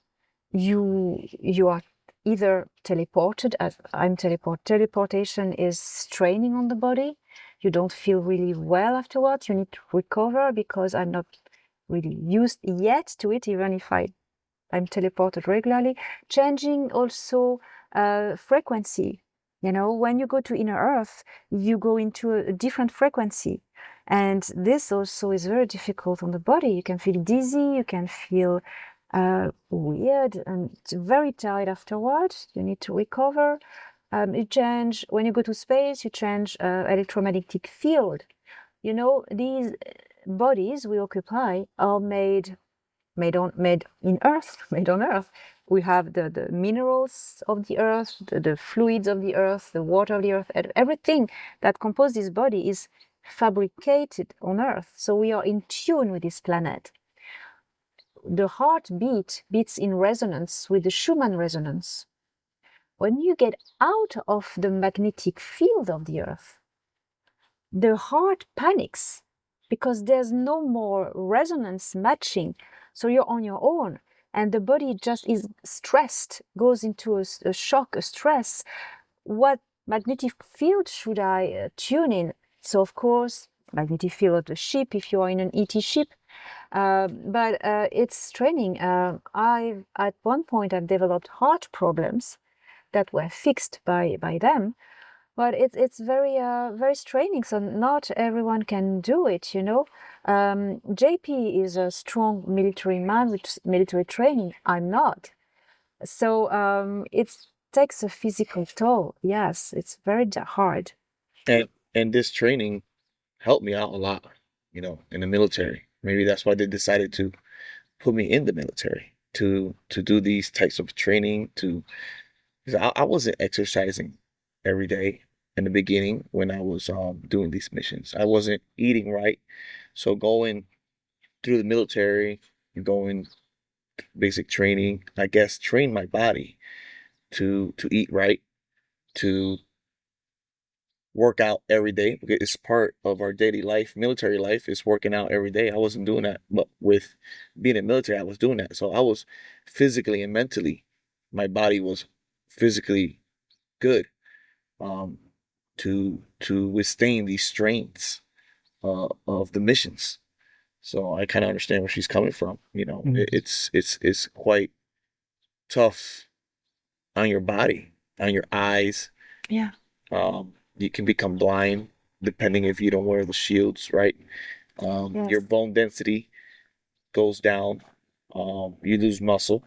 You are either teleported, as I'm teleportation is straining on the body. You don't feel really well afterwards. You need to recover, because I'm not really used yet to it, even if I'm teleported regularly. Changing also frequency. When you go to inner earth, you go into a different frequency. And this also is very difficult on the body. You can feel dizzy, you can feel weird and very tired afterwards. You need to recover. You change, when you go to space, you change electromagnetic field. These bodies we occupy are made in Earth, made on Earth. We have the minerals of the Earth, the fluids of the Earth, the water of the Earth. Everything that composes this body is fabricated on Earth. So we are in tune with this planet. The heartbeat beats in resonance with the Schumann resonance. When you get out of the magnetic field of the Earth, the heart panics, because there's no more resonance matching. So you're on your own, and the body just is stressed, goes into a shock, a stress. What magnetic field should I tune in? So of course, magnetic field of the ship, if you are in an ET ship. But it's straining. At one point I've developed heart problems that were fixed by them, but it's very very straining. So not everyone can do it. JP is a strong military man with military training. I'm not. So it takes a physical toll. Yes, it's very hard. And this training helped me out a lot, in the military. Maybe that's why they decided to put me in the military, to do these types of training, because I wasn't exercising every day in the beginning when I was doing these missions. I wasn't eating right. So going through the military and going basic training, I guess, trained my body to eat right, to work out every day. It's part of our daily life. Military life is working out every day. I wasn't doing that, but with being in the military, I was doing that. So I was physically and mentally, my body was physically good to withstand these strains of the missions. So I kind of understand where she's coming from. It's quite tough on your body, on your eyes. Yeah. You can become blind depending if you don't wear the shields, right? Yes. Your bone density goes down. You lose muscle.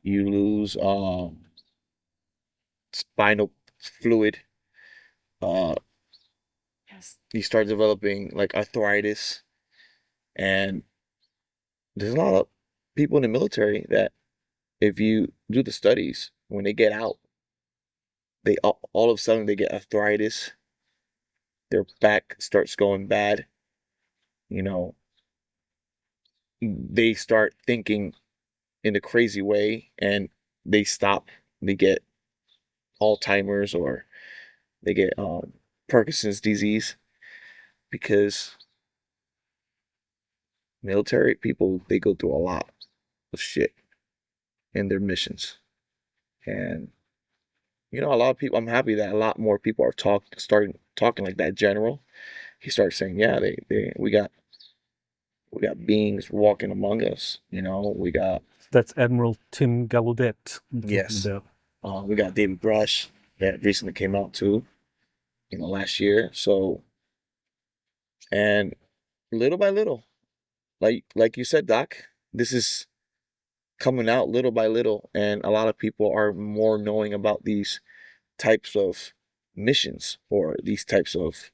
You lose spinal fluid. Yes. You start developing like arthritis. And there's a lot of people in the military that, if you do the studies, when they get out, they all of a sudden they get arthritis. Their back starts going bad. They start thinking in a crazy way, and they stop. They get Alzheimer's, or they get Parkinson's disease, because military people, they go through a lot of shit in their missions. And a lot of people, I'm happy that a lot more people are starting talking like that. General, he starts saying, yeah, we got beings walking among us. We got, That's Admiral Tim Gallaudet. yes, We got David Brush that recently came out too, last year. So, and little by little, like you said, Doc, this is coming out little by little, and a lot of people are more knowing about these types of missions or these types of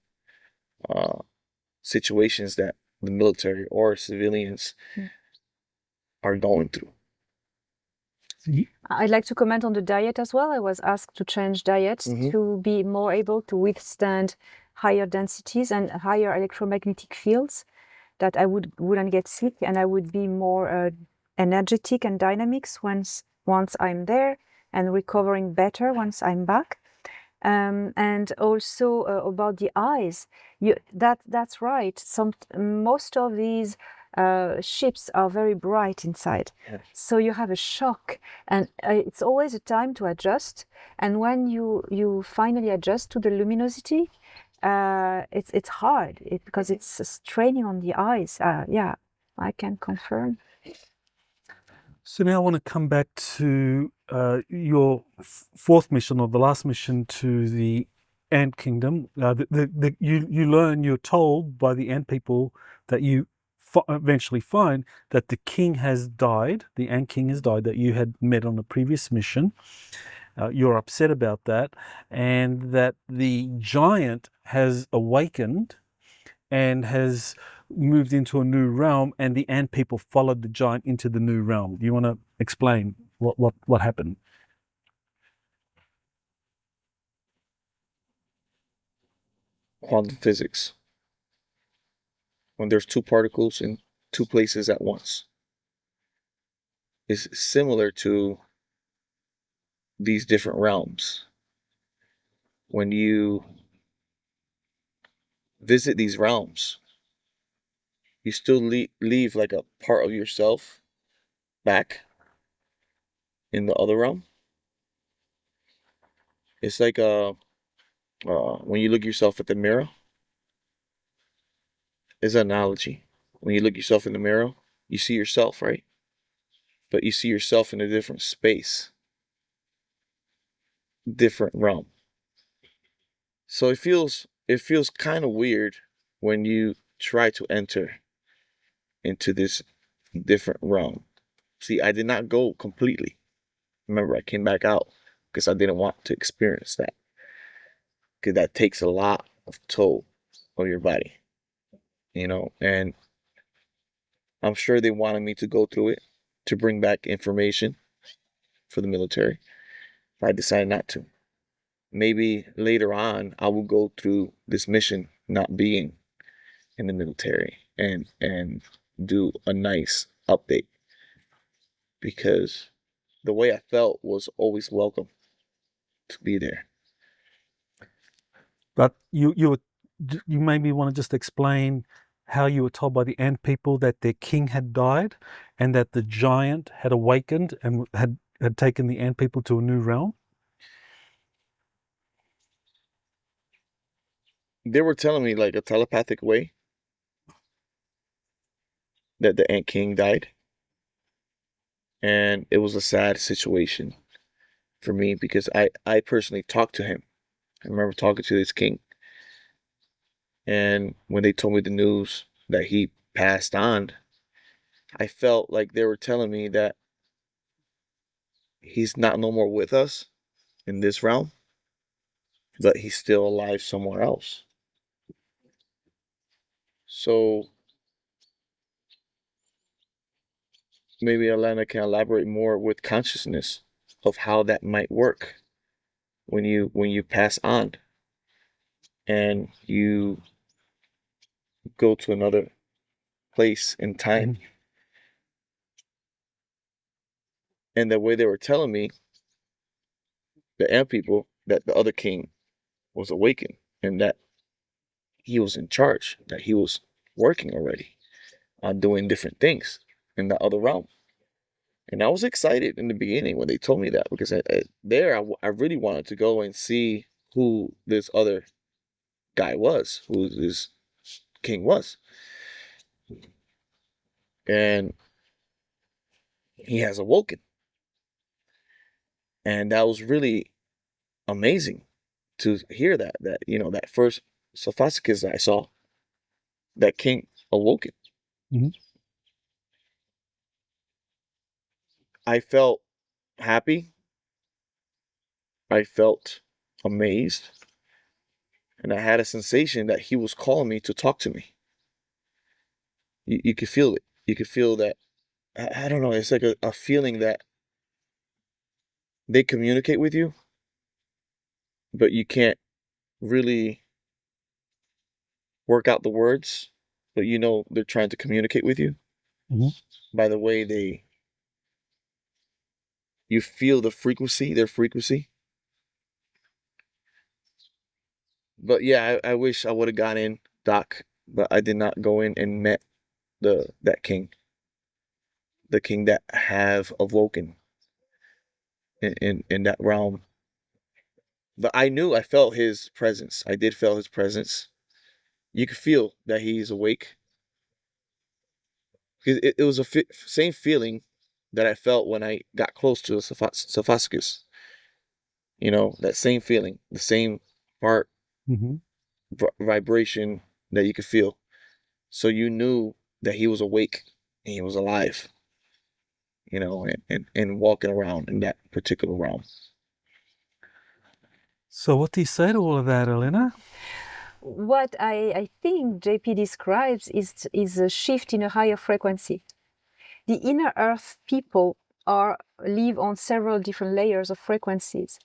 situations that the military or civilians are going through. I'd like to comment on the diet as well. I was asked to change diets to be more able to withstand higher densities and higher electromagnetic fields, that I wouldn't get sick, and I would be more energetic and dynamic once I'm there, and recovering better once I'm back. And also about the eyes, that's right. Most of these ships are very bright inside, so you have a shock, and it's always a time to adjust. And when you finally adjust to the luminosity, it's hard because it's straining on the eyes. Yeah, I can confirm. So now I want to come back to your fourth mission, or the last mission, to the Ant Kingdom. You're told by the Ant people that you eventually find that the king has died, the Ant King has died, that you had met on a previous mission. You're upset about that, and that the giant has awakened and has moved into a new realm, and the ant people followed the giant into the new realm. Do you want to explain what happened? Quantum physics. When there's two particles in two places at once, is similar to these different realms. When you visit these realms, you still leave like a part of yourself back in the other realm. It's like when you look yourself at the mirror. It's an analogy. When you look yourself in the mirror, you see yourself, right? But you see yourself in a different space, different realm. So it feels kind of weird when you try to enter into this different realm. See, I did not go completely. Remember, I came back out because I didn't want to experience that. Because that takes a lot of toll on your body, and I'm sure they wanted me to go through it to bring back information for the military. But I decided not to. Maybe later on I will go through this mission not being in the military and do a nice update, because the way I felt was always welcome to be there. But you maybe want to just explain how you were told by the ant people that their king had died, and that the giant had awakened and had taken the ant people to a new realm. They were telling me, like, a telepathic way, that the Ant King died. And it was a sad situation for me, because I personally talked to him. I remember talking to this king. And when they told me the news that he passed on, I felt like they were telling me that he's not no more with us in this realm, but he's still alive somewhere else. So maybe Elena can elaborate more with consciousness of how that might work when you pass on and you go to another place in time. And the way they were telling me, the ant people, that the other king was awakened and that he was in charge, that he was working already on doing different things in the other realm. And I was excited in the beginning when they told me that, because I really wanted to go and see who this other guy was, who this king was. And he has awoken. And that was really amazing to hear that that first sarcophagus I saw, that king awoken. Mhm. I felt happy. I felt amazed. And I had a sensation that he was calling me to talk to me. You could feel it. You could feel that. I don't know. It's like a feeling that they communicate with you, but you can't really work out the words, but they're trying to communicate with you Mhm. by the way you feel their frequency. But yeah, I wish I would have gone in, Doc, but I did not go in and met that king, the king that have awoken in that realm. But I felt his presence. I did feel his presence. You could feel that he's awake. It was a same feeling that I felt when I got close to the sarcophagus. That same feeling, the same heart Mhm. vibration that you could feel. So you knew that he was awake and he was alive, and walking around in that particular realm. So what do you say to all of that, Elena? What I think JP describes is a shift in a higher frequency. The inner earth people live on several different layers of frequencies.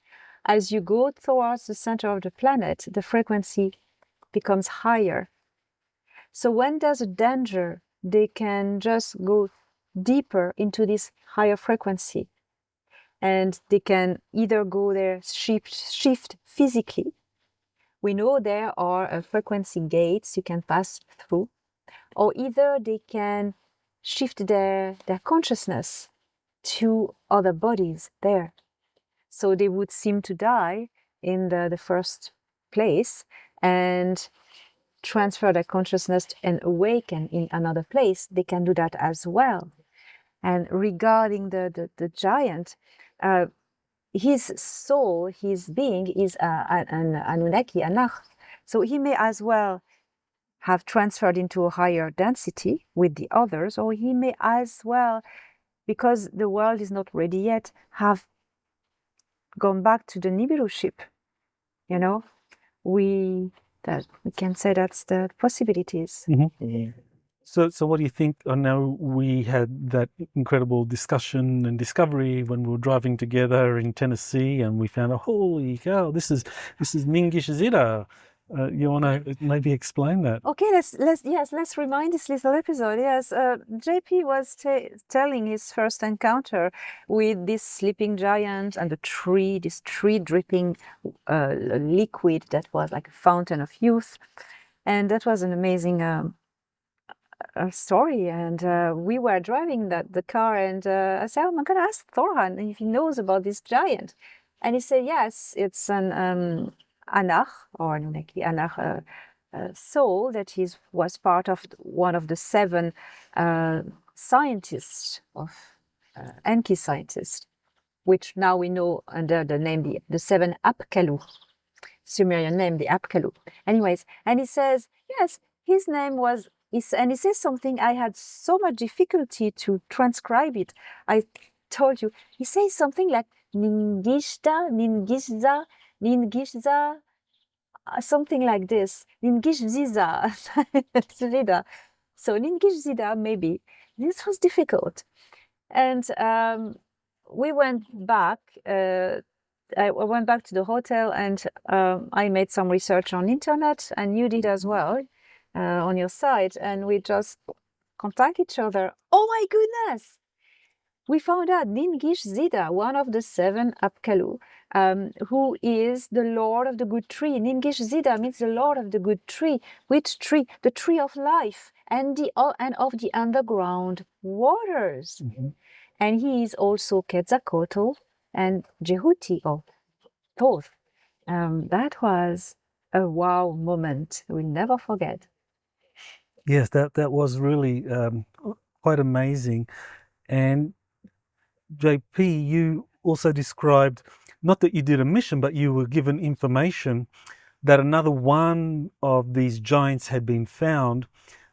As you go towards the center of the planet, the frequency becomes higher. So when there's a danger, they can just go deeper into this higher frequency. And they can either go there, shift physically. We know there are frequency gates you can pass through, or either they can shift their consciousness to other bodies there. So they would seem to die in the first place and transfer their consciousness and awaken in another place. They can do that as well. And regarding the giant, his soul, his being is an Anunnaki, Anunnaki. So he may as well have transferred into a higher density with the others, or he may as well, because the world is not ready yet, have gone back to the Nibiru ship. We can say that's the possibilities. Mm-hmm. So what do you think? I know we had that incredible discussion and discovery when we were driving together in Tennessee, and we found, holy cow, this is Ningish Zeta. You want to maybe explain that? Okay, let's remind this little episode. Yes, JP was telling his first encounter with this sleeping giant and this tree dripping liquid that was like a fountain of youth, and that was an amazing story. And we were driving the car, and I said, "Oh, I'm gonna ask Thorhan if he knows about this giant," and he said, "Yes, it's an Anunnaki or Anunnaki Anunnaki soul that was part of one of the 7 scientists of Enki scientists, which now we know under the name the 7 Apkallu, Sumerian name, the Apkallu. Anyways, and he says, yes, his name was, and he says something, I had so much difficulty to transcribe it. I told you, he says something like Ningishta, Ningishza, Ningishza, something like this. Ningishziza. So Ningishzida, maybe. This was difficult. And we went back. I went back to the hotel, and I made some research on internet, and you did as well on your site. And we just contact each other. Oh my goodness! We found out Ningish Zida, one of the 7 Apkallu, who is the Lord of the Good Tree. Ningish Zida means the Lord of the Good Tree. Which tree? The tree of life and of the underground waters. Mm-hmm. And he is also Quetzalcoatl and Jehuti of Thoth. That was a wow moment we'll never forget. Yes, that was really quite amazing. And JP, you also described, not that you did a mission, but you were given information that another one of these giants had been found.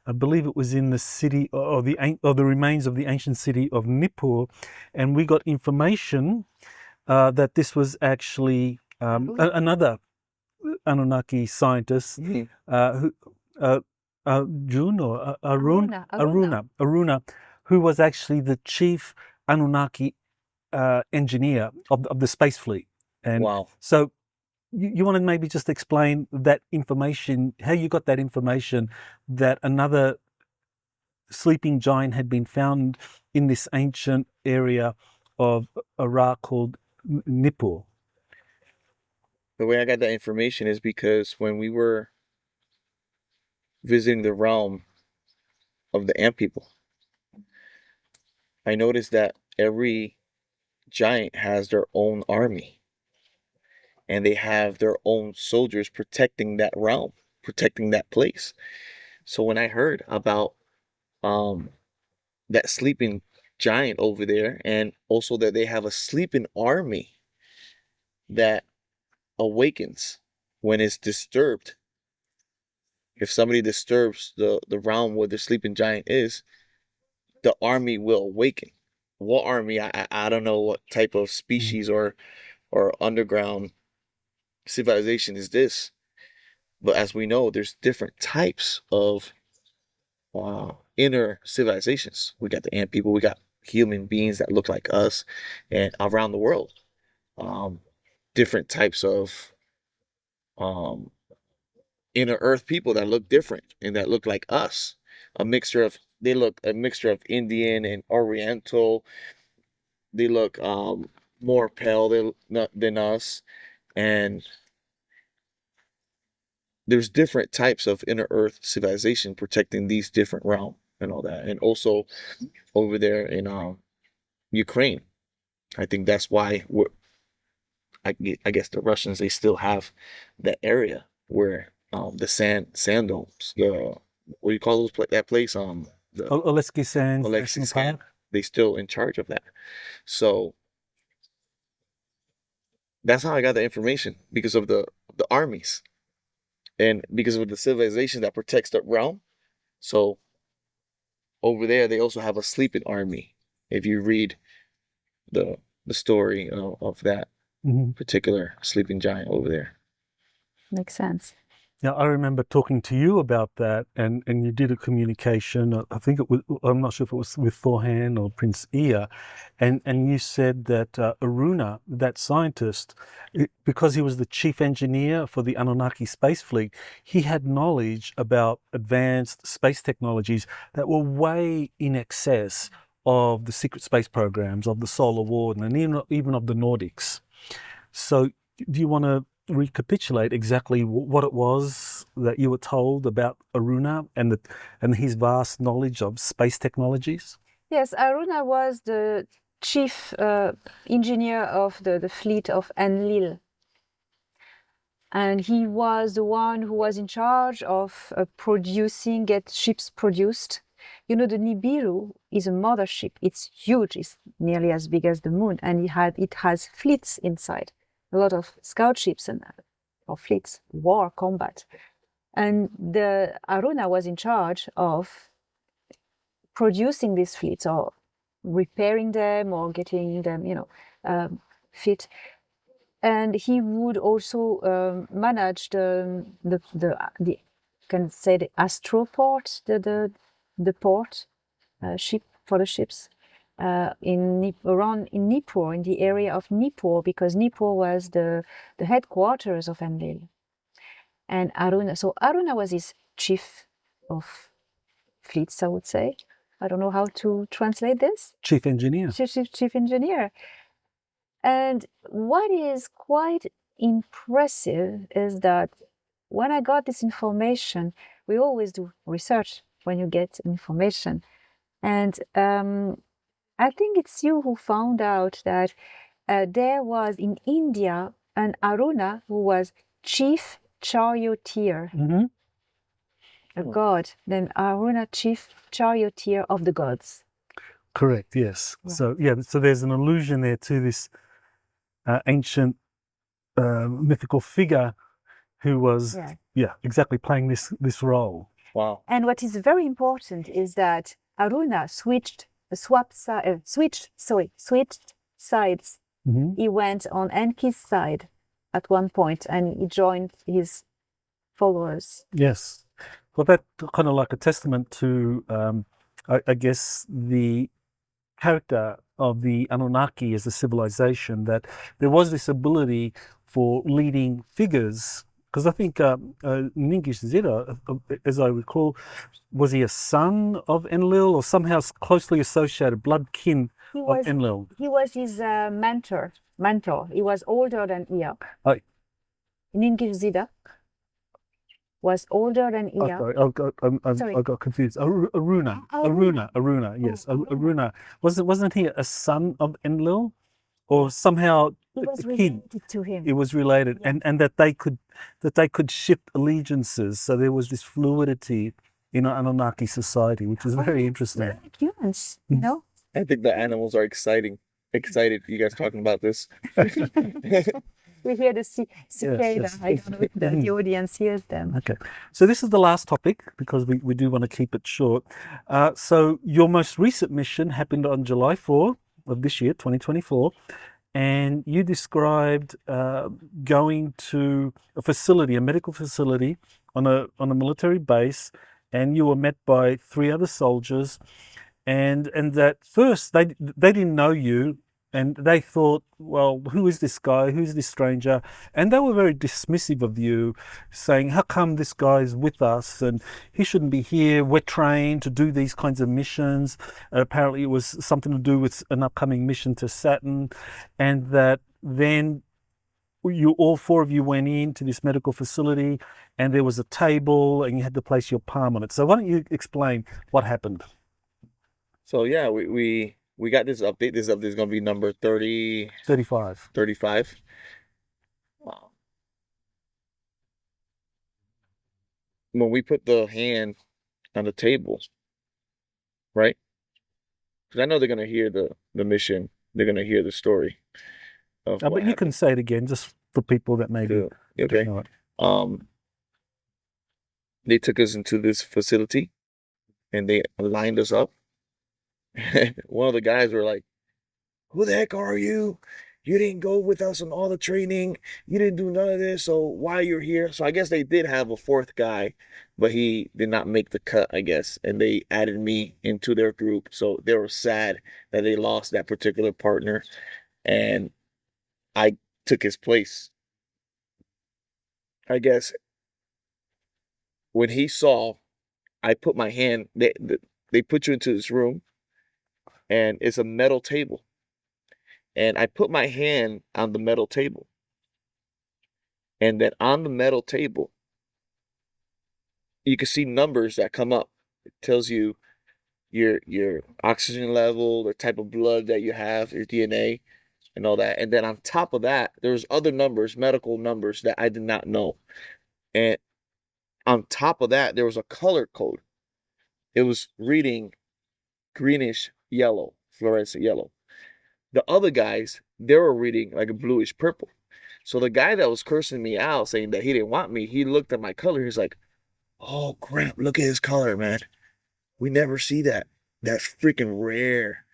I believe it was in the city of the remains of the ancient city of Nippur, and we got information that this was actually another Anunnaki scientist, Mhm. June or Aruna, who was actually the chief Anunnaki engineer of the space fleet. And Wow. so you want to maybe just explain that information, how you got that information that another sleeping giant had been found in this ancient area of Iraq called Nippur. The way I got that information is because when we were visiting the realm of the ant people, I noticed that every giant has their own army, and they have their own soldiers protecting that realm, protecting that place. So when I heard about that sleeping giant over there, and also that they have a sleeping army that awakens when it's disturbed. If somebody disturbs the realm where the sleeping giant is, the army will awaken. What army? I don't know what type of species or underground civilization is this. But as we know, there's different types of inner civilizations. We got the ant people, we got human beings that look like us, and around the world, different types of inner earth people that look different and that look like us. They look a mixture of Indian and Oriental. They look more pale than us, and there's different types of inner earth civilization protecting these different realms and all that. And also over there in Ukraine, I think that's why I guess the Russians, they still have that area where the sand domes, what do you call that place, the Oleski Sands Alexei National Sand, Park. they still in charge of that. So that's how I got the information, because of the armies and because of the civilization that protects the realm. So over there, they also have a sleeping army. If you read the story of that particular sleeping giant over there. Makes sense. Now, I remember talking to you about that, and you did a communication. I think it was, I'm not sure if it was with Thorhan or Prince Ea, and you said that Aruna, that scientist, because he was the chief engineer for the Anunnaki space fleet, he had knowledge about advanced space technologies that were way in excess of the secret space programs of the Solar War and even of the Nordics. So, do you want to recapitulate exactly what it was that you were told about Aruna and his vast knowledge of space technologies? Yes, Aruna was the chief engineer of the fleet of Enlil. And he was the one who was in charge of get ships produced. You know, the Nibiru is a mothership. It's huge. It's nearly as big as the moon. And it has fleets inside. A lot of scout ships or fleets, war, combat. And the Aruna was in charge of producing these fleets or repairing them or getting them, fit. And he would also manage the can say the astroport, the port ship for the ships in Nippur, in the area of Nippur, because Nippur was the headquarters of Enlil. And Aruna was his chief of fleets, I would say. I don't know how to translate this. Chief engineer. Chief engineer. And what is quite impressive is that when I got this information, we always do research when you get information. And I think it's you who found out that there was in India an Aruna who was chief charioteer, a god, then Aruna, chief charioteer of the gods. Correct, yes. Right. So there's an allusion there to this ancient mythical figure who was, exactly playing this role. Wow. And what is very important is that Aruna switched sides. Mm-hmm. He went on Enki's side at one point, and he joined his followers. Yes. Well, that's kind of like a testament to, I guess, the character of the Anunnaki as a civilization, that there was this ability for leading figures. Because I think Ningishzira, as I recall, was he a son of Enlil or somehow closely associated, blood kin of Enlil? He was his mentor. He was older than Ea. Ningishzira was older than Ea. I got confused. Aruna. Yes, Aruna. Wasn't he a son of Enlil, or somehow it was related to him? It was related, and that they could shift allegiances. So there was this fluidity in Anunnaki society, which is very interesting. Like humans, you know. I think the animals are excited. You guys talking about this? We hear the cicada. Yes. I don't know if the audience hears them. Okay, so this is the last topic because we do want to keep it short. So your most recent mission happened on July 4 of this year, 2024, and you described going to a facility, a medical facility on a military base, and you were met by 3 other soldiers, and at first they didn't know you. And they thought, well, who is this guy? Who's this stranger? And they were very dismissive of you, saying, how come this guy's with us? And he shouldn't be here. We're trained to do these kinds of missions. Apparently it was something to do with an upcoming mission to Saturn. And that then all 4 of you went into this medical facility, and there was a table and you had to place your palm on it. So why don't you explain what happened? So yeah, we got this update. This update is going to be number 35. When we put the hand on the table, right? Because I know they're going to hear the mission. They're going to hear the story. But you can say it again, just for people that maybe don't know it. They took us into this facility, and they lined us up. One of the guys were like, who the heck are you? You didn't go with us on all the training. You didn't do none of this. So why you're here? So I guess they did have a 4th guy, but he did not make the cut, I guess. And they added me into their group. So they were sad that they lost that particular partner. And I took his place. I guess when he saw, I put my hand, they put you into this room, and it's a metal table. And I put my hand on the metal table. And then on the metal table, you can see numbers that come up. It tells you your oxygen level, the type of blood that you have, your DNA, and all that. And then on top of that, there's other numbers, medical numbers that I did not know. And on top of that, there was a color code. It was reading greenish yellow, fluorescent yellow. The other guys, they were reading like a bluish purple. So the guy that was cursing me out, saying that he didn't want me, he looked at my color. He's like, oh crap, look at his color, man. We never see that. That's freaking rare.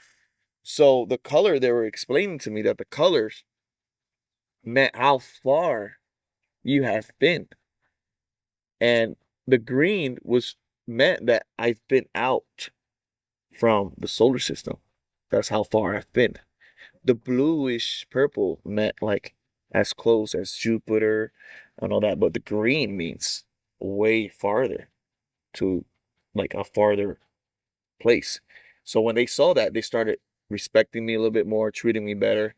So the color, they were explaining to me that the colors meant how far you have been. And the green meant that I've been out from the solar system. That's how far I've been. The bluish purple meant like as close as Jupiter and all that, but the green means way farther, to like a farther place. So when they saw that, they started respecting me a little bit more, treating me better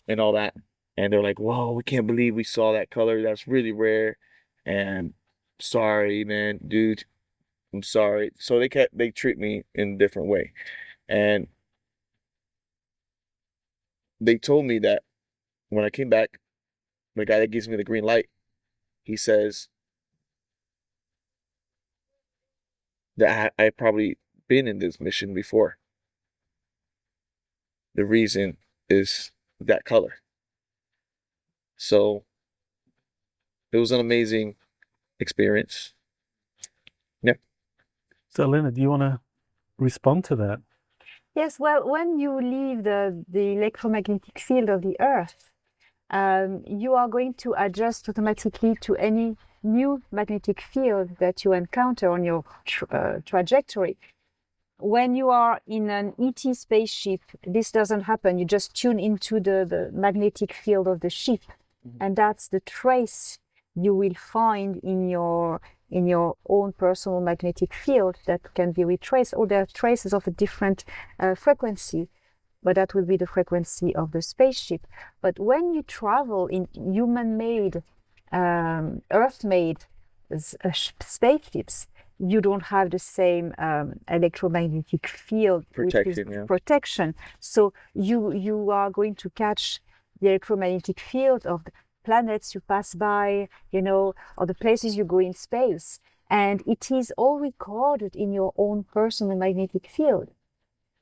and all that. And they're like, whoa, we can't believe we saw that color. That's really rare. And sorry, man, dude, I'm sorry. So they treat me in a different way. And they told me that when I came back, the guy that gives me the green light, he says that I probably been in this mission before. The reason is that color. So it was an amazing experience. Yeah. So, Elena, do you want to respond to that? Yes, well, when you leave the electromagnetic field of the Earth, you are going to adjust automatically to any new magnetic field that you encounter on your trajectory. When you are in an ET spaceship, this doesn't happen. You just tune into the magnetic field of the ship, and that's the trace you will find in your own personal magnetic field that can be retraced. Or there are traces of a different frequency, but that will be the frequency of the spaceship. But when you travel in human-made, Earth-made spaceships, you don't have the same electromagnetic field protection. So you are going to catch the electromagnetic field of the planets you pass by, or the places you go in space. And it is all recorded in your own personal magnetic field.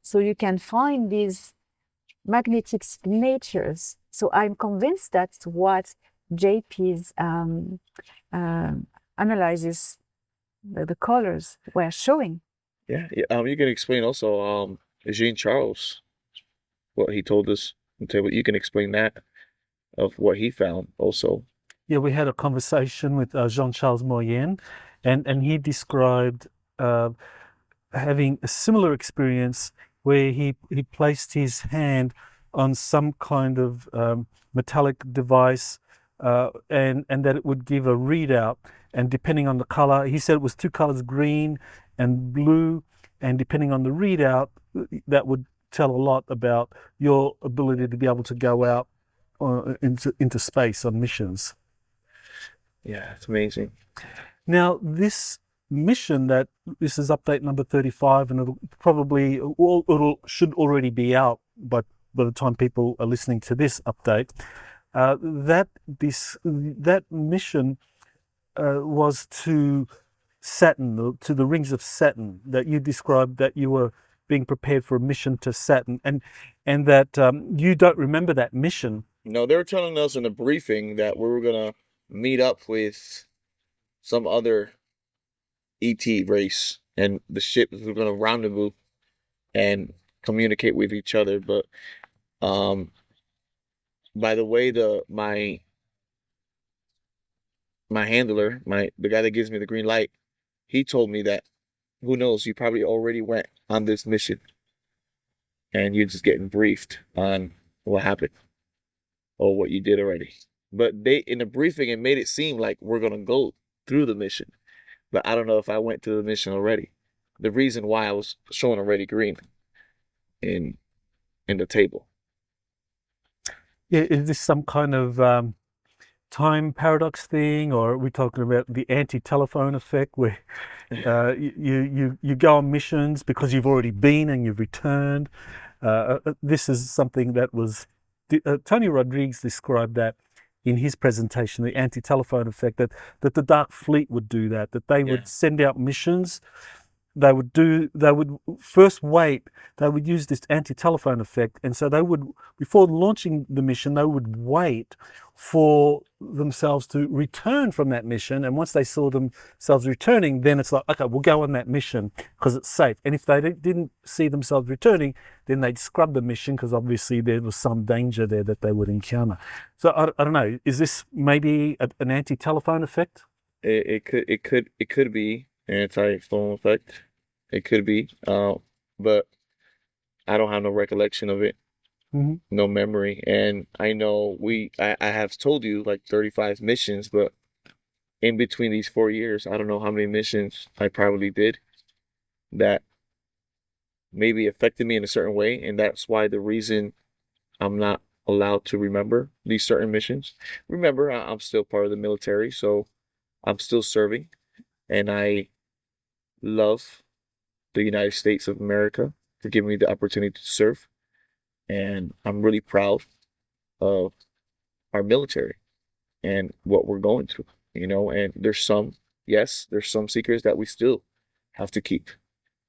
So you can find these magnetic signatures. So I'm convinced that's what JP's analysis, the colors were showing. Yeah. You can explain also Jean Charles, what he told us. You can explain that of what he found also. Yeah, we had a conversation with Jean-Charles Moyen, and he described having a similar experience where he placed his hand on some kind of metallic device and that it would give a readout. And depending on the color, he said it was two colors, green and blue, and depending on the readout, that would tell a lot about your ability to be able to go out into space on missions. Yeah, it's amazing. Now, this mission this is update number 35, and it'll probably should already be out by the time people are listening to this update. That mission was to Saturn, to the rings of Saturn, that you described that you were being prepared for a mission to Saturn, and that you don't remember that mission. No, they were telling us in the briefing that we were gonna meet up with some other ET race, and the ships were gonna rendezvous and communicate with each other. But by the way, my handler, the guy that gives me the green light, he told me that, who knows, you probably already went on this mission and you're just getting briefed on what happened or what you did already. But in the briefing, it made it seem like we're gonna go through the mission, but I don't know if I went through the mission already. The reason why I was showing already green in the table. Yeah, is this some kind of time paradox thing, or are we talking about the anti-telephone effect, where you go on missions because you've already been and you've returned? This is something that was Tony Rodriguez described that in his presentation, the anti-telephone effect, that the Dark Fleet would do that they would send out missions. They would first wait, they would use this anti-telephone effect, and so they would, before launching the mission, they would wait for themselves to return from that mission, and once they saw themselves returning, then it's like, okay, we'll go on that mission because it's safe. And if they didn't see themselves returning, then they'd scrub the mission because obviously there was some danger there that they would encounter. So I don't know, is this maybe an anti-telephone effect? It could be an anti-phone effect. It could be, but I don't have no recollection of it, no memory. And I know I have told you like 35 missions, but in between these 4 years, I don't know how many missions I probably did that maybe affected me in a certain way. And that's why the reason I'm not allowed to remember these certain missions. Remember, I'm still part of the military, so I'm still serving, and I love the United States of America for giving me the opportunity to serve. And I'm really proud of our military and what we're going through, and there's some secrets that we still have to keep,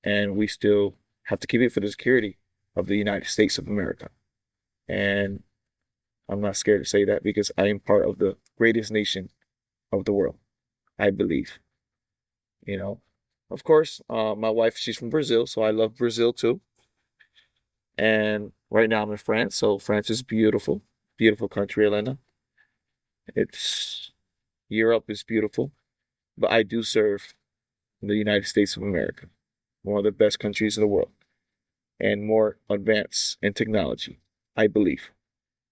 and we still have to keep it for the security of the United States of America. And I'm not scared to say that because I am part of the greatest nation of the world, I believe. You know, of course, my wife, she's from Brazil, so I love Brazil too. And right now I'm in France, so France is beautiful, beautiful country, Elena. It's Europe is beautiful, but I do serve the United States of America, one of the best countries in the world, and more advanced in technology, I believe.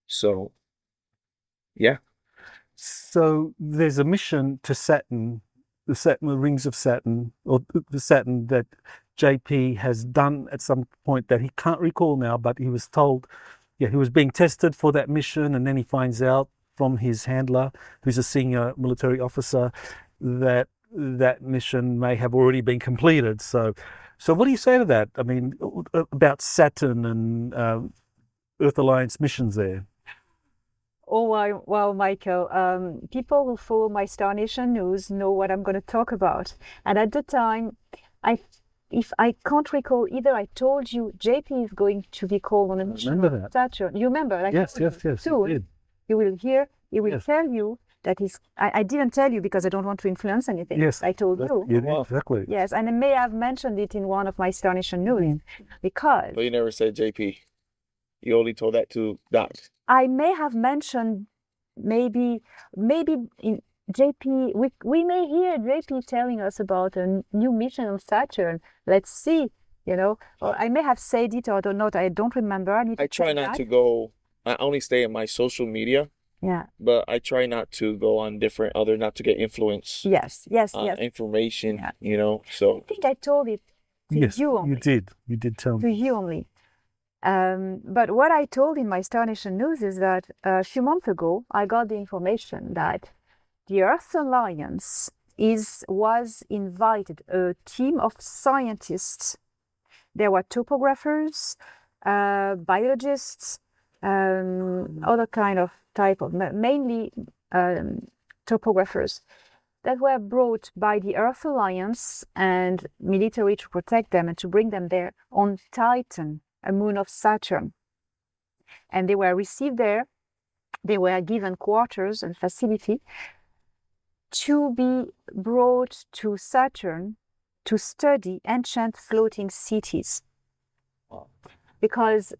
So, yeah. So there's a mission to Saturn, the rings of Saturn, or the Saturn that JP has done at some point that he can't recall now, but he was told, yeah, he was being tested for that mission, and then he finds out from his handler, who's a senior military officer, that that mission may have already been completed. So what do you say to that? I mean, about Saturn and Earth Alliance missions there? Oh, well, Michael, people who follow my Star Nation news know what I'm going to talk about. And at the time, if I can't recall either, I told you JP is going to be called on a mission remember of Saturn. You remember? Like, yes. Soon, you will hear, he will tell you that he's... I didn't tell you because I don't want to influence anything. Yes, I told you. Exactly. Yes, and I may have mentioned it in one of my Star Nation news because... But you never said JP. You only told that to Doc. I may have mentioned maybe in JP, we may hear JP telling us about a new mission on Saturn. Let's see, or I may have said it or not. I don't remember. I try not to go. I only stay in my social media. Yeah. But I try not to go on not to get influence. Yes. Information, Yeah. so. I think I told it to you only. You did. You did tell me. To you only. But what I told in my Star Nation news is that a few months ago, I got the information that the Earth Alliance was invited, a team of scientists. There were topographers, biologists, other type of, mainly topographers, that were brought by the Earth Alliance and military to protect them and to bring them there on Titan, a moon of Saturn. And they were received there. They were given quarters and facility to be brought to Saturn to study ancient floating cities. Because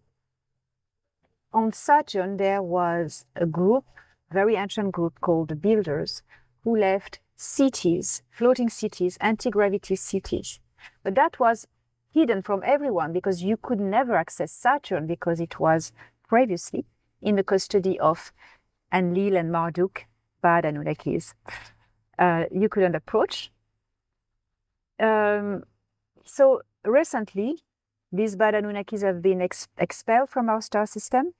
on Saturn there was a group, very ancient group called the Builders, who left cities, floating cities, anti-gravity cities. But that was hidden from everyone because you could never access Saturn because it was previously in the custody of Enlil and Marduk, bad Anunnakis. You couldn't approach. So recently, these bad Anunnakis have been expelled from our star system,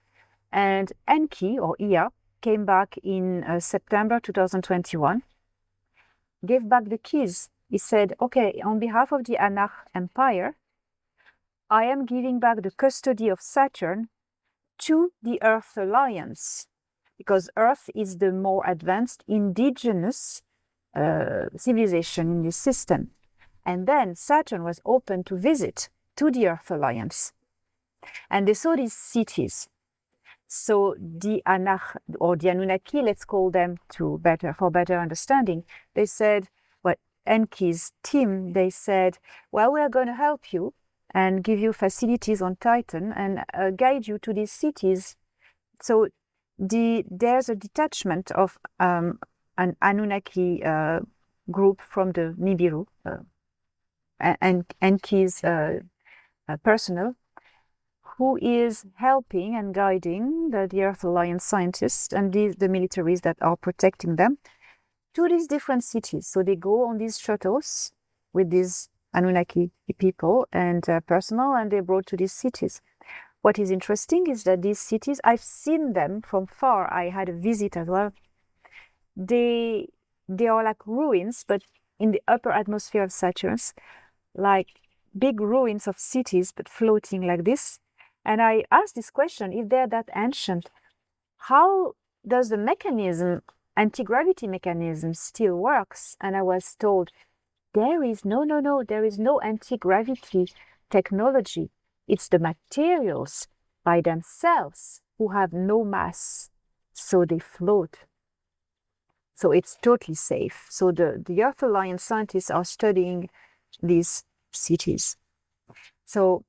and Enki, or Ea, came back in September 2021, gave back the keys. He said, okay, on behalf of the Anunnaki Empire, I am giving back the custody of Saturn to the Earth Alliance, because Earth is the more advanced indigenous civilization in this system. And then Saturn was open to visit to the Earth Alliance. And they saw these cities. So the Anunnaki, or the Anunnaki, let's call them for better understanding, they said, Enki's team, they said, well, we are going to help you and give you facilities on Titan and guide you to these cities. So there's a detachment of an Anunnaki group from the Nibiru and Enki's personnel, who is helping and guiding the Earth Alliance scientists and the militaries that are protecting them to these different cities. So they go on these shuttles with these Anunnaki people and personnel, and they're brought to these cities. What is interesting is that these cities, I've seen them from far. I had a visit as well. They are like ruins, but in the upper atmosphere of Saturn, like big ruins of cities, but floating like this. And I asked this question, if they're that ancient, how does the mechanism, anti-gravity mechanism, still works? And I was told, there is no anti-gravity technology. It's the materials by themselves who have no mass so they float. So it's totally safe. So the Earth Alliance scientists are studying these cities. So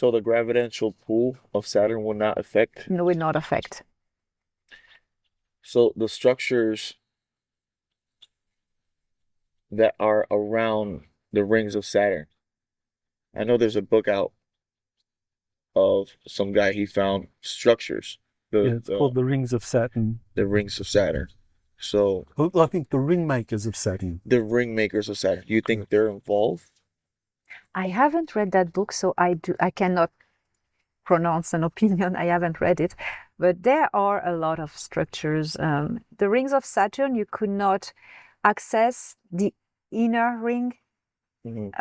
the gravitational pull of Saturn will not affect. no, will not affect. So the structures that are around the rings of Saturn. I know there's a book out of some guy, he found structures. It's called the Rings of Saturn. The rings of Saturn. So I think the ring makers of Saturn. the ring makers of Saturn. Do you think they're involved? I haven't read that book, so I cannot pronounce an opinion. I haven't read it, but there are a lot of structures. The rings of Saturn, you could not access the inner ring.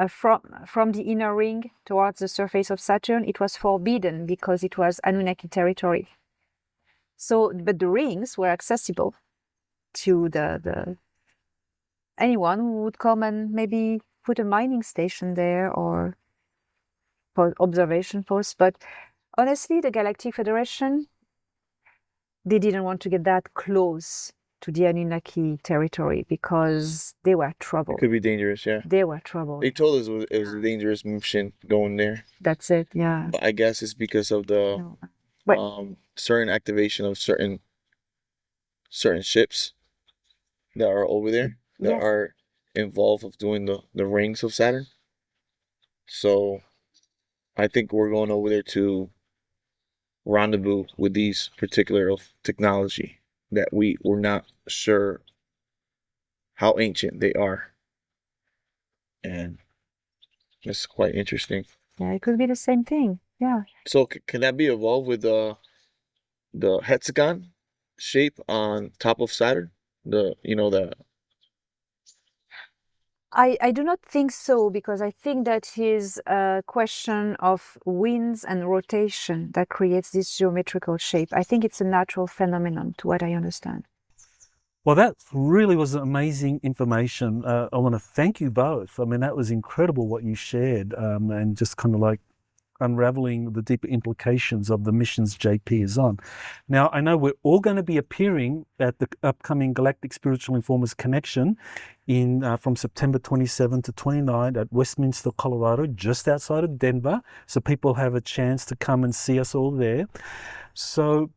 From the inner ring towards the surface of Saturn. It was forbidden because it was Anunnaki territory. So, but the rings were accessible to the anyone who would come and maybe put a mining station there or observation post. But honestly, the Galactic Federation, they didn't want to get that close to the Anunnaki territory because they were trouble. It could be dangerous, yeah. They were trouble. They told us it was a dangerous mission going there. That's it, yeah. But I guess it's because of the certain activation of certain ships that are over there that are involved of doing the rings of Saturn. So I think we're going over there to rendezvous with these particular technology that we're not sure how ancient they are. And it's quite interesting. Yeah, it could be the same thing. Yeah. So can that be evolved with the hexagon shape on top of Saturn? I do not think so, because I think that is a question of winds and rotation that creates this geometrical shape. I think it's a natural phenomenon, to what I understand. Well, that really was amazing information. I want to thank you both. I mean, that was incredible what you shared, and just kind of like unraveling the deeper implications of the missions JP is on. Now, I know we're all going to be appearing at the upcoming Galactic Spiritual Informers Connection from September 27 to 29 at Westminster, Colorado, just outside of Denver. So people have a chance to come and see us all there. So,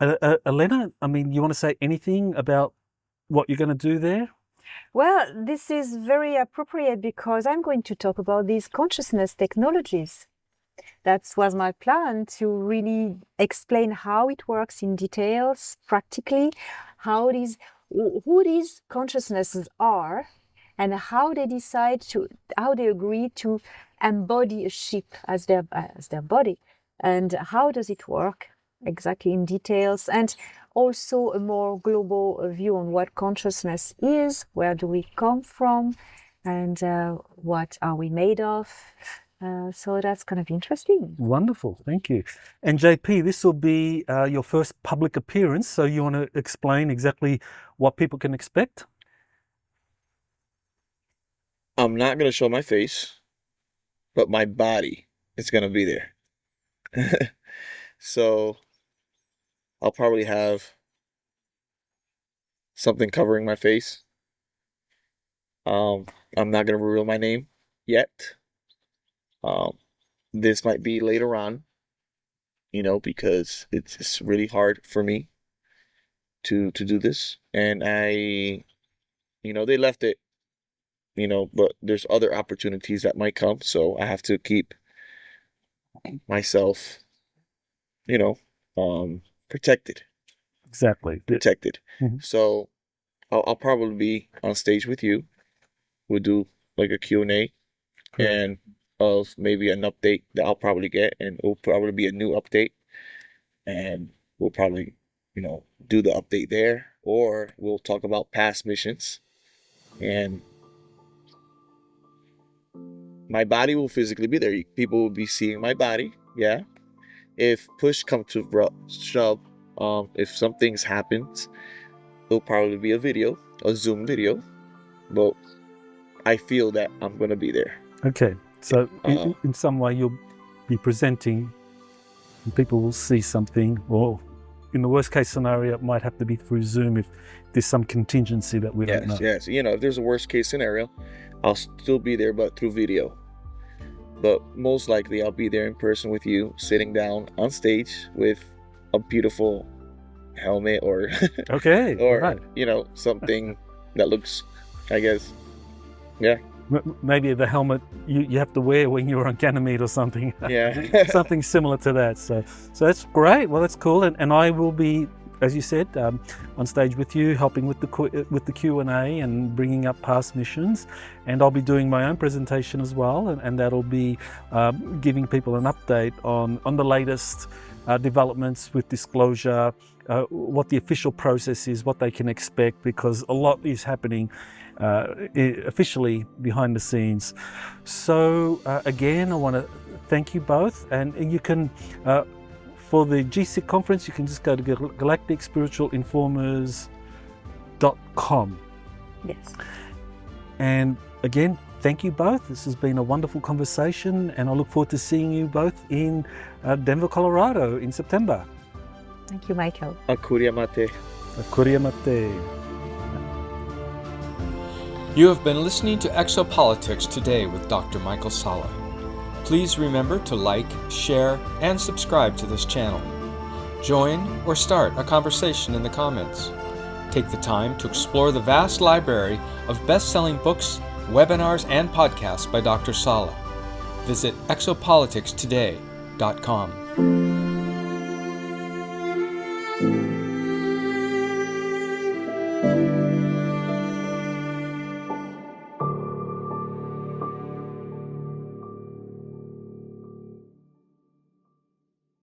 Elena, I mean, you want to say anything about what you're going to do there? Well, this is very appropriate because I'm going to talk about these consciousness technologies. That was my plan, to really explain how it works in details, practically, who these consciousnesses are, and how they agree to embody a ship as their body, and how does it work exactly in details, and also a more global view on what consciousness is, where do we come from, and what are we made of. So that's going to be interesting. Wonderful, thank you. And JP, this will be your first public appearance, so you want to explain exactly what people can expect? I'm not going to show my face, but my body is going to be there. So I'll probably have something covering my face. I'm not going to reveal my name yet. This might be later on, because it's really hard for me to do this. And they left it, but there's other opportunities that might come. So I have to keep myself, protected. Exactly. Protected. Mm-hmm. So I'll probably be on stage with you. We'll do like a Q&A. Correct. And of maybe an update that I'll probably get, and it'll probably be a new update, and we'll probably, do the update there, or we'll talk about past missions, and my body will physically be there. People will be seeing my body, yeah. If push comes to shove, if some things happens, it'll probably be a Zoom video, but I feel that I'm gonna be there. Okay. So in some way you'll be presenting and people will see something, or in the worst case scenario, it might have to be through Zoom if there's some contingency that we don't know. Yes. If there's a worst case scenario, I'll still be there, but through video. But most likely, I'll be there in person with you, sitting down on stage with a beautiful helmet or Okay. or right. something that looks, I guess, Maybe the helmet you have to wear when you're on Ganymede or something. Something similar to that. So that's great. Well, that's cool. And I will be, as you said, on stage with you, helping with the Q&A and bringing up past missions. And I'll be doing my own presentation as well, and that'll be giving people an update on the latest developments with disclosure, what the official process is, what they can expect, because a lot is happening officially behind the scenes. So again, I want to thank you both, and you can for the GSIC conference, you can just go to Galactic Spiritual Informers.com. Yes. And again, thank you both. This has been a wonderful conversation, and I look forward to seeing you both in Denver, Colorado in September. Thank you, Michael. Akuria mate. Akuria mate. You have been listening to Exopolitics today with Dr. Michael Salla. Please remember to like, share, and subscribe to this channel. Join or start a conversation in the comments. Take the time to explore the vast library of best-selling books, webinars, and podcasts by Dr. Salla. Visit exopoliticstoday.com.